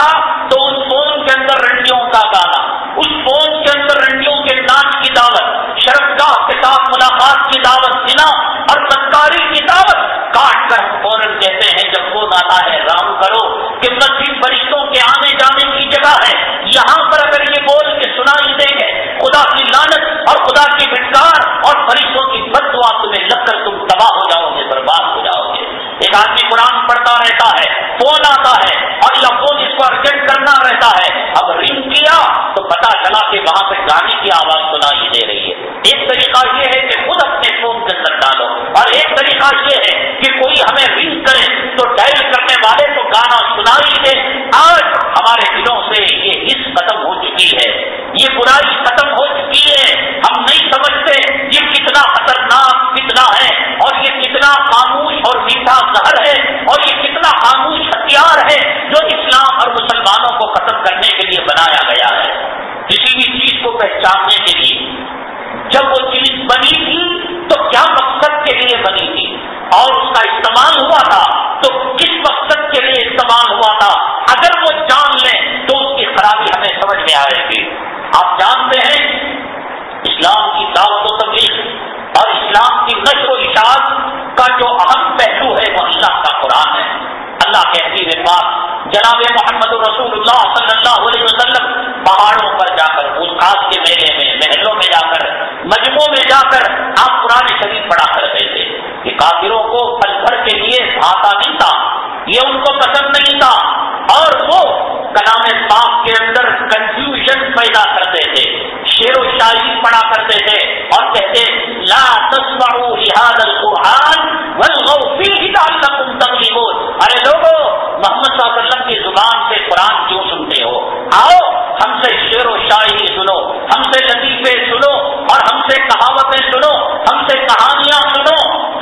تو اس فون کے اندر رنڈیوں کا گانا، اس فون کے اندر رنڈیوں کے ناچ کی دعوت، شرفگاہ کے ساتھ ملاقات کی دعوت، زنا اور بدکاری کی دعوت کاٹ کر فوراً کہتے ہیں جب فون آتا ہے رام کرو کہ مسجد فرشتوں کے آنے جانے کی جگہ ہے، یہاں پر اگر یہ بول کے سنائی دیں گے خدا کی لعنت اور خدا کی پھٹکار اور فرشتوں کی بددعا تمہیں لگ کر تم تباہ ہو جاؤ گے، برباد ہو جاؤ گے۔ ایک آدمی قرآن پڑھتا رہتا ہے، فون آتا ہے اور یا فون اس کو ارجنٹ کرنا رہتا ہے، اب رنگ کیا تو پتا چلا کہ وہاں سے گانے کی آواز سنائی دے رہی ہے۔ ایک طریقہ یہ ہے کہ خود اپنے فون کے اندر ڈالو، اور ایک طریقہ یہ ہے کہ کوئی ہمیں رنگ کرے تو ڈائل کرنے والے کو گانا سنائی دے۔ آج ہمارے دلوں سے یہ حص ختم ہو چکی ہے، یہ برائی ختم ہو چکی ہے، ہم نہیں سمجھتے یہ کتنا خطرناک فتنہ ہے، اور یہ کتنا خاموش اور میٹھا زہر ہے، اور یہ کتنا خاموش ہتھیار ہے جو اسلام اور مسلمانوں کو ختم کرنے کے لیے بنایا گیا ہے۔ کسی بھی چیز کو پہچاننے کے لیے جب وہ چیز بنی تھی تو کیا مقصد کے لیے بنی تھی اور اس کا استعمال ہوا تھا تو کس مقصد کے لیے استعمال ہوا تھا، اگر وہ جان لیں تو اس کی خرابی ہمیں سمجھ میں آئے گی۔ آپ جانتے ہیں اسلام کی دعوت و تبلیغ اور اسلام کی نشر و اشاعت کا جو اہم پہلو ہے وہ اللہ کا قرآن ہے۔ اللہ کے حبیب پاک جناب محمد رسول اللہ صلی اللہ علیہ وسلم پہاڑوں پر جا کر، اسقاط کے میلے میں، محلوں میں جا کر، مجموعوں میں جا کر آپ قرآن شریف پڑھا کرتے تھے۔ یہ کافروں کو پل بھر کے لیے بھاتا نہیں تھا، یہ ان کو پسند نہیں تھا، اور وہ کلام پاک کے اندر کنفیوژن پیدا کرتے تھے، شعر و شاعری پڑھا کرتے تھے اور کہتے لا تسمعوا لهذا القرآن والغوا فيه لعلكم تغلبون۔ ارے لوگوں، محمد صلی اللہ علیہ وسلم کی زبان سے قرآن کیوں سنتے ہو؟ آؤ ہم سے شعر و شاعری سنو، ہم سے لطیفے سنو اور ہم سے کہاوتیں سنو، ہم سے کہانیاں سنو۔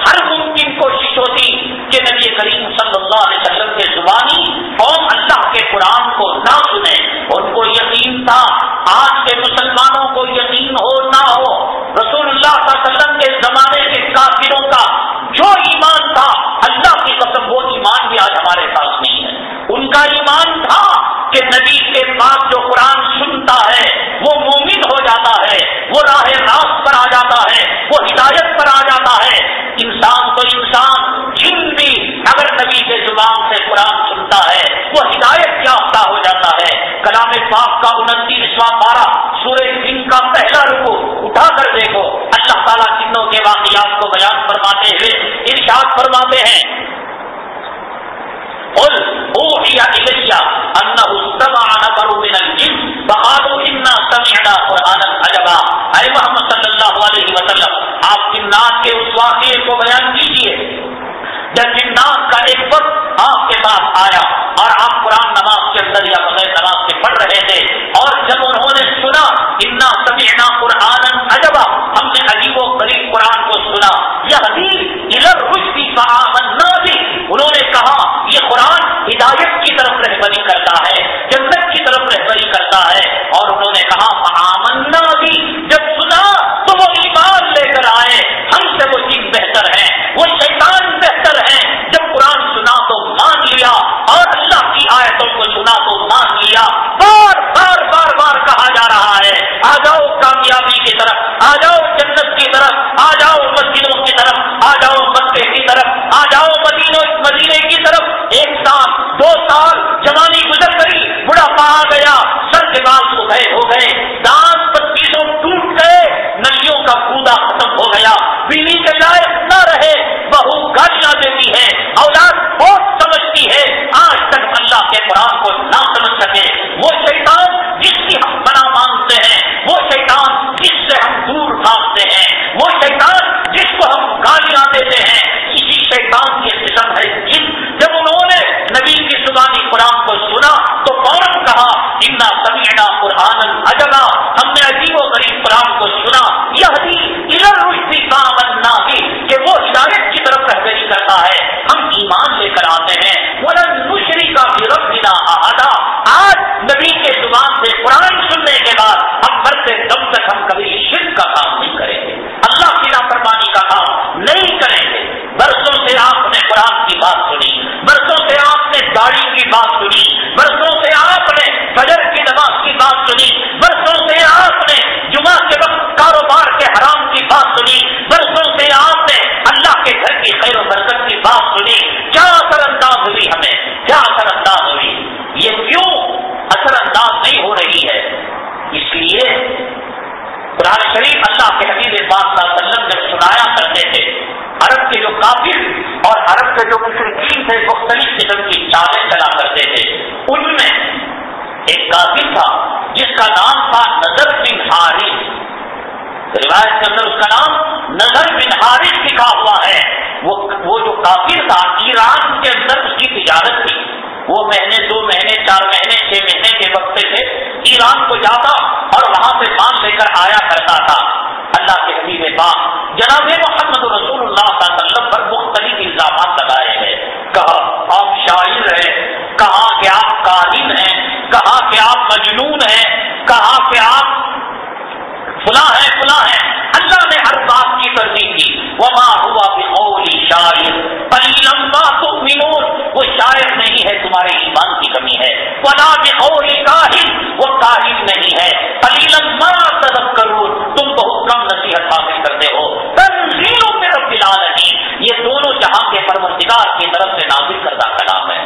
ہر ممکن کوشش ہوتی کہ نبی کریم صلی اللہ علیہ وسلم کے زبانی قوم اللہ کے قرآن کو نہ سنے۔ ان کو یقین تھا، آج کے مسلمانوں کو یقین ہو نہ ہو، رسول اللہ صلی اللہ علیہ وسلم کے زمانے کے کافروں کا جو ایمان تھا، اللہ کی قسم وہ ایمان بھی آج ہمارے پاس نہیں ہے۔ ان کا ایمان تھا کہ نبی کے پاس جو قرآن سنتا ہے وہ مومن ہو جاتا ہے، وہ راہ راست پر آ جاتا ہے، وہ ہدایت پر آ جاتا ہے۔ انسان تو انسان، جن بھی اگر نبی کے زبان سے قرآن سنتا ہے وہ ہدایت یافتہ ہو جاتا ہے۔ کلام پاک کا 29 21واں پارہ سورہ جن کا پہلا رکوع اٹھا کر دیکھو، اللہ تعالیٰ جنوں کے واقعات کو بیان فرماتے ہوئے ارشاد فرماتے ہیں قل اوحی الی انہ استمع نفر من الجن فقالوا انا سمعنا قرآنا عجبا۔ اے محمد صلی اللہ علیہ وسلم، آپ جنات کے اس واقعے کو بیان کیجیے جب جنات کا ایک وقت آپ کے پاس آیا اور آپ قرآن نماز کے اندر یا بغیر نماز کے پڑھ رہے تھے، اور جب انہوں نے سنا انا سمعنا قرآنا عجبا، ہم نے عجیب و غریب قرآن کو سنا، یہدی الی الرشد فآمنا بہ، انہوں نے کہا یہ قرآن ہدایت کی طرف رہبری کرتا ہے، جنت کی طرف رہبری کرتا ہے، اور انہوں نے کہا فآمنا بہ، جب سنا تو وہ ایمان لے کر آئے، ہم سے وہ چیز بہتر ہے، وہ شیطان بہتر ہے، جب قرآن سنا تو مان لیا اور اللہ کی آیتوں کو سنا تو مان لیا۔ بار بار بار بار کہا جا رہا ہے آ جاؤ کامیابی کی طرف، آ جاؤ جنت کی طرف، آ جاؤ مسجدوں کی طرف، آ جاؤ مکے کی طرف، آ جاؤ مدینے کی طرف۔ 1 سال 2 سال جوانی گزر گئی، بڑھاپا آ گیا، سر کے بال صبح ہو گئے، دانت پتیسوں ٹوٹ گئے، نلیوں کا کودا ختم ہو گیا، بیوی کے لائق نہ رہے، بہو گالیاں دیتی ہے، اولاد بہت سمجھتی ہے، آج تک اللہ کے قرآن کو نہ سمجھ سکے۔ وہ شیطان جس کی ہم پناہ مانگتے ہیں، وہ شیطان جس سے ہم دور بھاگتے ہیں، وہ شیطان جس کو ہم گالیاں دیتے ہیں، اسی شیطان کی قسم ہے جن۔ جب انہوں نے نبی کی زبانی قرآن کو سنا تو فوراً کہا انا سمعنا قرآنا عجبا، ہم نے عجیب و غریب قرآن کو سنا، یہدی الی الرشد فآمنا بہ، کہ وہ ہدایت کی طرف رہبری کرتا ہے، ہم ایمان لے کر آتے ہیں۔ ولن نشرک بربنا احدا، آج نبی کے زبان سے قرآن سننے کے بعد ہم مرتے دم تک ہم کبھی شرک کا کام نہیں کریں گے، اللہ کی نافرمانی کا کام نہیں کریں گے۔ برسوں سے آپ نے قرآن کی بات سنی، برسوں سے آپ نے داڑھی کی بات سنی، برسوں سے آپ نے فجر کی نماز کی بات سنی، برسوں سے آپ نے جمعہ کے وقت کاروبار کے حرام کی بات سنی، برسوں سے آپ نے اللہ کے گھر کی خیر و برکت کی بات سنی، کیا اثر انداز ہوئی ہمیں، کیا اثر انداز ہوئی؟ یہ کیوں اثر انداز نہیں ہو رہی ہے؟ اس لیے قرآن شریف اللہ کے حبیب پاک صلی اللہ علیہ وسلم جب سنایا کرتے تھے، عرب کے جو کافر اور عرب کے جو مشرکین تھے مختلف قسم کی چالیں چلا کرتے تھے، ان میں ایک کافر تھا جس کا نام تھا نضر بن حارث، روایت کے اندر اس کا نام نضر بن حارث لکھا ہوا ہے۔ وہ جو کافر تھا ایران کے اندر اس کی تجارت تھی، وہ مہینے 2 مہینے 4 مہینے 6 مہینے کے وقت سے ایران کو جاتا اور وہاں سے مال لے کر آیا کرتا تھا۔ اللہ کے حبیب پاک جناب محمد رسول اللہ صلی اللہ علیہ وسلم پر مختلف الزامات لگائے ہیں، کہا آپ شاعر ہیں، کہا کہ آپ کاہن ہیں، کہا کہ آپ مجنون ہیں، کہا کہ آپ فلاں ہیں فلاں ہیں۔ اللہ نے ہر بات کی ترجیح دی، وما ہوا بقول شاعر قلیلا ما تؤمنون، وہ شاعر نہیں ہے، تمہارے ایمان کی کمی ہے، ولا بقول کاہن، وہ کاہن نہیں ہے، قلیلا ما تذکرون، تم بہت کم نصیحت حاصل کرتے ہو۔ تنزیل من رب العالمین، یہ دونوں جہاں کے پروردگار کی طرف سے نازل کردہ کلام ہے۔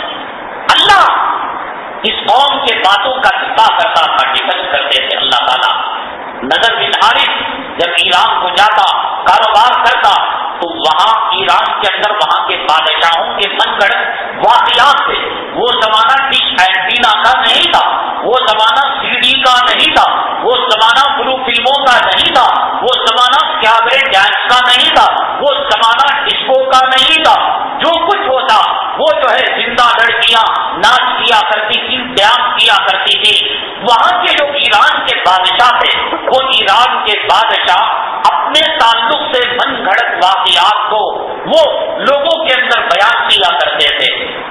اللہ اس قوم کے باتوں کا دفاع کرتا تھا، ڈیفینس کرتے تھے اللہ تعالیٰ۔ نضر بن حارث جب ایران کو جاتا کاروبار کرتا تو وہاں ایران کے اندر وہاں کے بادشاہوں کے من گھڑت واقعات تھے۔ وہ زمانہ ڈش اینٹینا کا نہیں تھا، وہ زمانہ CD کا نہیں تھا، وہ زمانہ بلو فلموں کا نہیں تھا، وہ زمانہ کیبرے ڈانس کا نہیں تھا، وہ زمانہ ڈسکو کا نہیں تھا۔ جو کچھ ہوتا وہ جو ہے زندہ لڑکیاں ناچ کیا کرتی تھی، ڈانس کیا کرتی تھی۔ وہاں کے جو ایران کے بادشاہ تھے، وہ ایران کے بادشاہ اپنے تعلق سے من گھڑت واقعات کو وہ لوگوں کے اندر بیان کیا کرتے تھے۔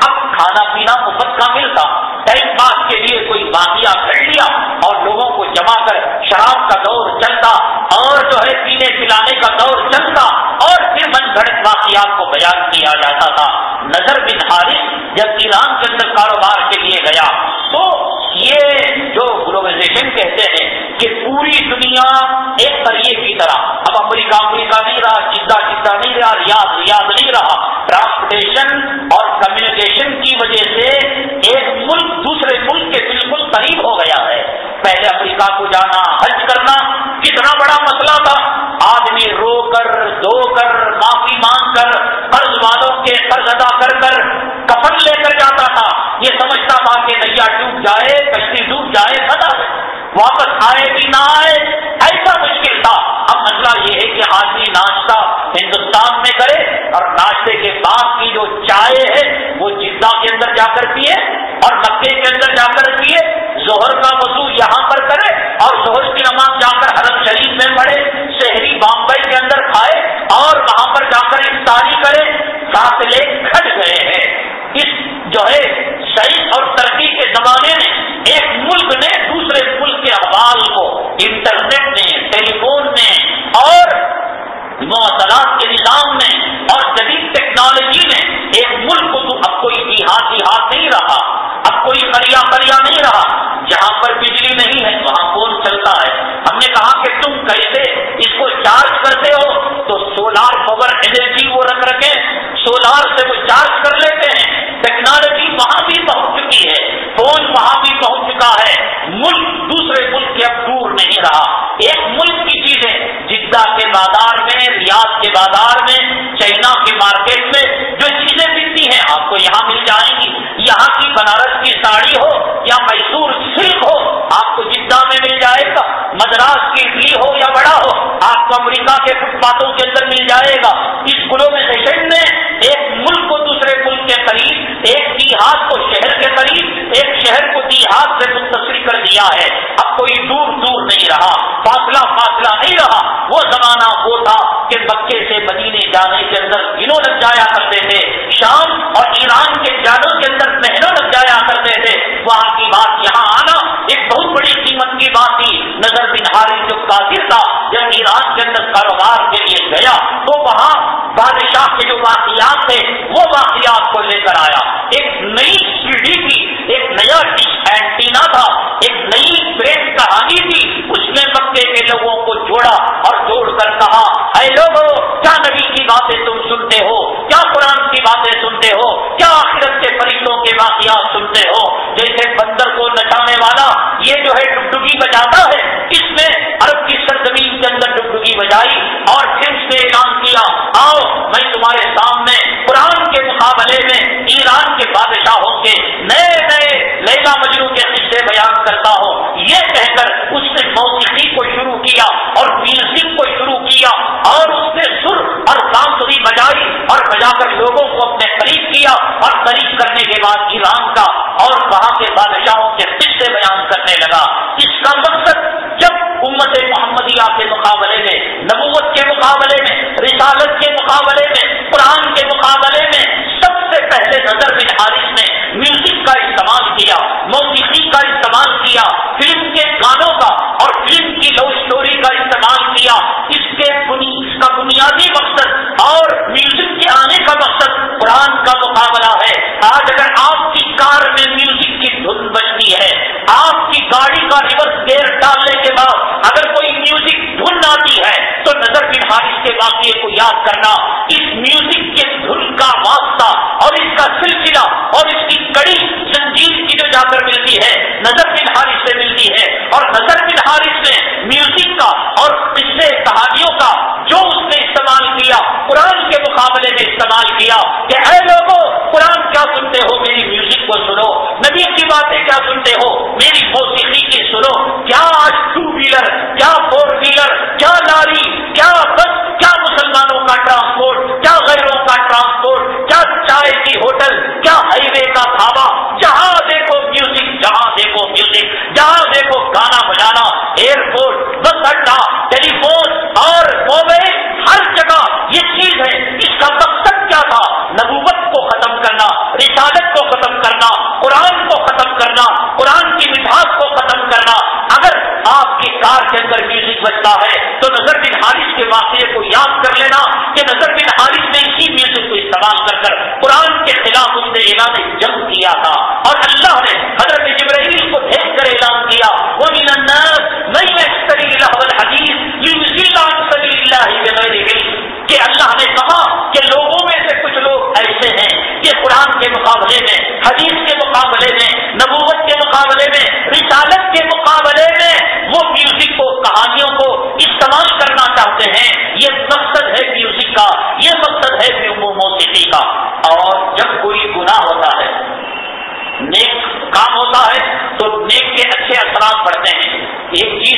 اب کھانا پینا مفت کا ملتا، ٹائم پاس کے لیے کوئی واقعہ کر لیا اور لوگوں کو جما کر شراب کا دور چلتا اور جو ہے پینے پلانے کا دور چلتا اور پھر من گھڑت واقعات کو بیان کیا جاتا تھا۔ نضر بن حارث جب ایران کے اندر کاروبار کے لیے گیا تو یہ جو گلوبلائزیشن کہتے ہیں کہ پوری دنیا ایک قریے کی طرح، اب امریکہ نہیں رہا، جدہ نہیں رہا، ریاض نہیں رہا، ٹرانسپورٹیشن اور کمیونیکیشن کی وجہ سے ایک ملک دوسرے ملک کے بالکل قریب ہو گیا ہے۔ پہلے امریکہ کو جانا، حج کرنا کتنا بڑا مسئلہ تھا. آدمی رو کر دھو کر معافی مانگ کر قرض والوں کے قرض ادا کر کر کفن لے کر جاتا تھا. یہ سمجھتا تھا کہ نیا ڈوب جائے، کشتی ڈوب جائے، خطا واپس آئے بھی نہ آئے، ایسا مشکل تھا. اب مسئلہ یہ ہے کہ آدمی ناشتہ ہندوستان میں کرے اور ناشتے کے بعد کی جو چائے ہے وہ جدہ کے اندر جا کر پیے اور مکے کے اندر جا کر پیے، ظہر کا وضو یہاں پر کرے اور ظہر کی نماز جا کر حرم شریف میں پڑھے، شہری بامبئی کے اندر کھائے اور وہاں پر جا کر افطاری کرے. فاصلے گھٹ گئے ہیں. اس جو ہے سائنس اور ترقی کے زمانے میں ایک ملک نے دوسرے ملک کے احوال کو انٹرنیٹ نے، ٹیلی فون نے اور مواصلات کے نظام میں اور جدید ٹیکنالوجی میں ایک ملک کو تو اب کوئی دیہات نہیں رہا، اب کوئی قریا نہیں رہا. جہاں پر بجلی نہیں ہے وہاں فون چلتا ہے. ہم نے کہا کہ تم کیسے اس کو چارج کرتے ہو؟ تو سولار پاور انرجی وہ رکھے، سولار سے وہ چارج کر لیتے ہیں. ٹیکنالوجی وہاں بھی پہنچ چکی ہے، فون وہاں بھی پہنچ چکا ہے. ملک دوسرے ملک کے اب دور نہیں رہا. ایک ملک کی چیزیں جدہ کے بازار میں، ریاض کے بازار میں، چائنا کے مارکیٹ میں جو چیزیں ملتی ہیں آپ کو یہاں مل جائیں گی. یہاں کی بنارس کی ساڑی ہو یا میسور سلک ہو آپ کو جدہ میں مل جائے گا. مدراس کی اڈلی ہو یا بڑا ہو آپ کو امریکہ کے فٹ پاتھوں کے اندر مل جائے گا. اس گلوبلائزیشن نے ایک ملک کو دوسرے ملک کے قریب، ایک دیہات کو شہر کے قریب، ایک شہر کو دیہات سے متصل کر دیا ہے. اب کوئی دور نہیں رہا، فاصلہ نہیں رہا. وہ زمانہ وہ تھا کہ مکے سے مدینے جانے کے اندر دنوں لگ جایا کرتے تھے، شام اور ایران کے جانوں کے اندر مہینوں لگ جایا کرتے تھے. وہاں کی بات یہاں آنا ایک بہت بڑی قیمت کی بات تھی. نظر بن حارث جو کافر تھا جب ایران کے اندر کاروبار کے لیے گیا تو وہاں بادشاہ کے جو واقعات تھے وہ واقعات کو لے کر آیا. ایک نئی سیڑھی تھی، ایک نیا اینٹینا تھا، ایک نئی پریس کہانی تھی. اس نے مکے کے لوگوں کو جوڑا اور جوڑ کر کہا، اے لوگوں کیا نبی کی باتیں تم سنتے ہو؟ کیا قرآن کی باتیں سنتے ہو؟ کیا آخرت کے فرشتوں کے واقعات سنتے ہو؟ جیسے بندر کو نچانے والا یہ جو ہے ڈگڈگی بجاتا ہے، اس نے عرب کی سرزمین کے اندر ڈگڈگی بجائی اور پھر اس نے اعلان کیا، آؤ میں تمہارے سامنے قرآن کے مقابلے میں ایران کے بادشاہوں کے نئے لیلا مجنوں کے قصے بیان کرتا ہوں. یہ کہہ کر اس نے موسیقی کو شروع کیا اور میوزک کو شروع کیا اور اس نے سر اور بانسری بجائی اور بجا کر لوگوں کو اپنے قریب کیا اور قریب کرنے کے بعد ایران کا اور وہاں کے بادشاہوں کے قصے بیان کرنے لگا. اس کا مقصد جب امت محمدیہ کے مقابلے میں، نبوت کے مقابلے میں، رسالت کے مقابلے میں، قرآن کے مقابلے میں سب سے پہلے نظر بن حارث نے میوزک کا استعمال کیا، موسیقی کا استعمال کیا، فلم کے گانوں کا اور فلم کی لو اسٹوری کا استعمال کیا. اس کا بنیادی مقصد اور میوزک کے آنے کا مقصد قرآن کا مقابلہ ہے. آج اگر آپ کی کار میں میوزک کی دھن بجتی ہے، آپ کی گاڑی کا ریورس گیئر ڈالنے کے بعد اگر کوئی میوزک دھن آتی ہے تو نظر بن حارث کے واقعے کو یاد کرنا. اس میوزک کے دھن کا واسطہ اور اس کا سلسلہ اور اس کی کڑی زنجیر کی جو جا کر ملتی ہے نظر بن حارث سے ملتی ہے. اور نظر بن حارث نے میوزک کا اور قصے کہانیوں کا جو اس نے استعمال کیا قرآن کے مقابلے میں استعمال کیا کہ اے لوگوں قرآن کیا سنتے ہو میری میوزک کو سنو، نبی کی باتیں کیا سنتے ہو میری موسیقی کی سنو. کیا آج 2 ویلر، کیا 4 ویلر، کیا لاری، کیا بس، کیا مسلمانوں کا ٹرانسپورٹ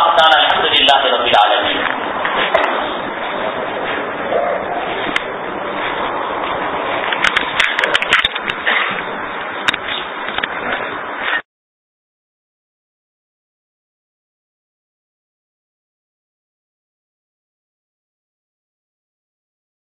وآخر دعوانا الحمد للہ رب العالمین.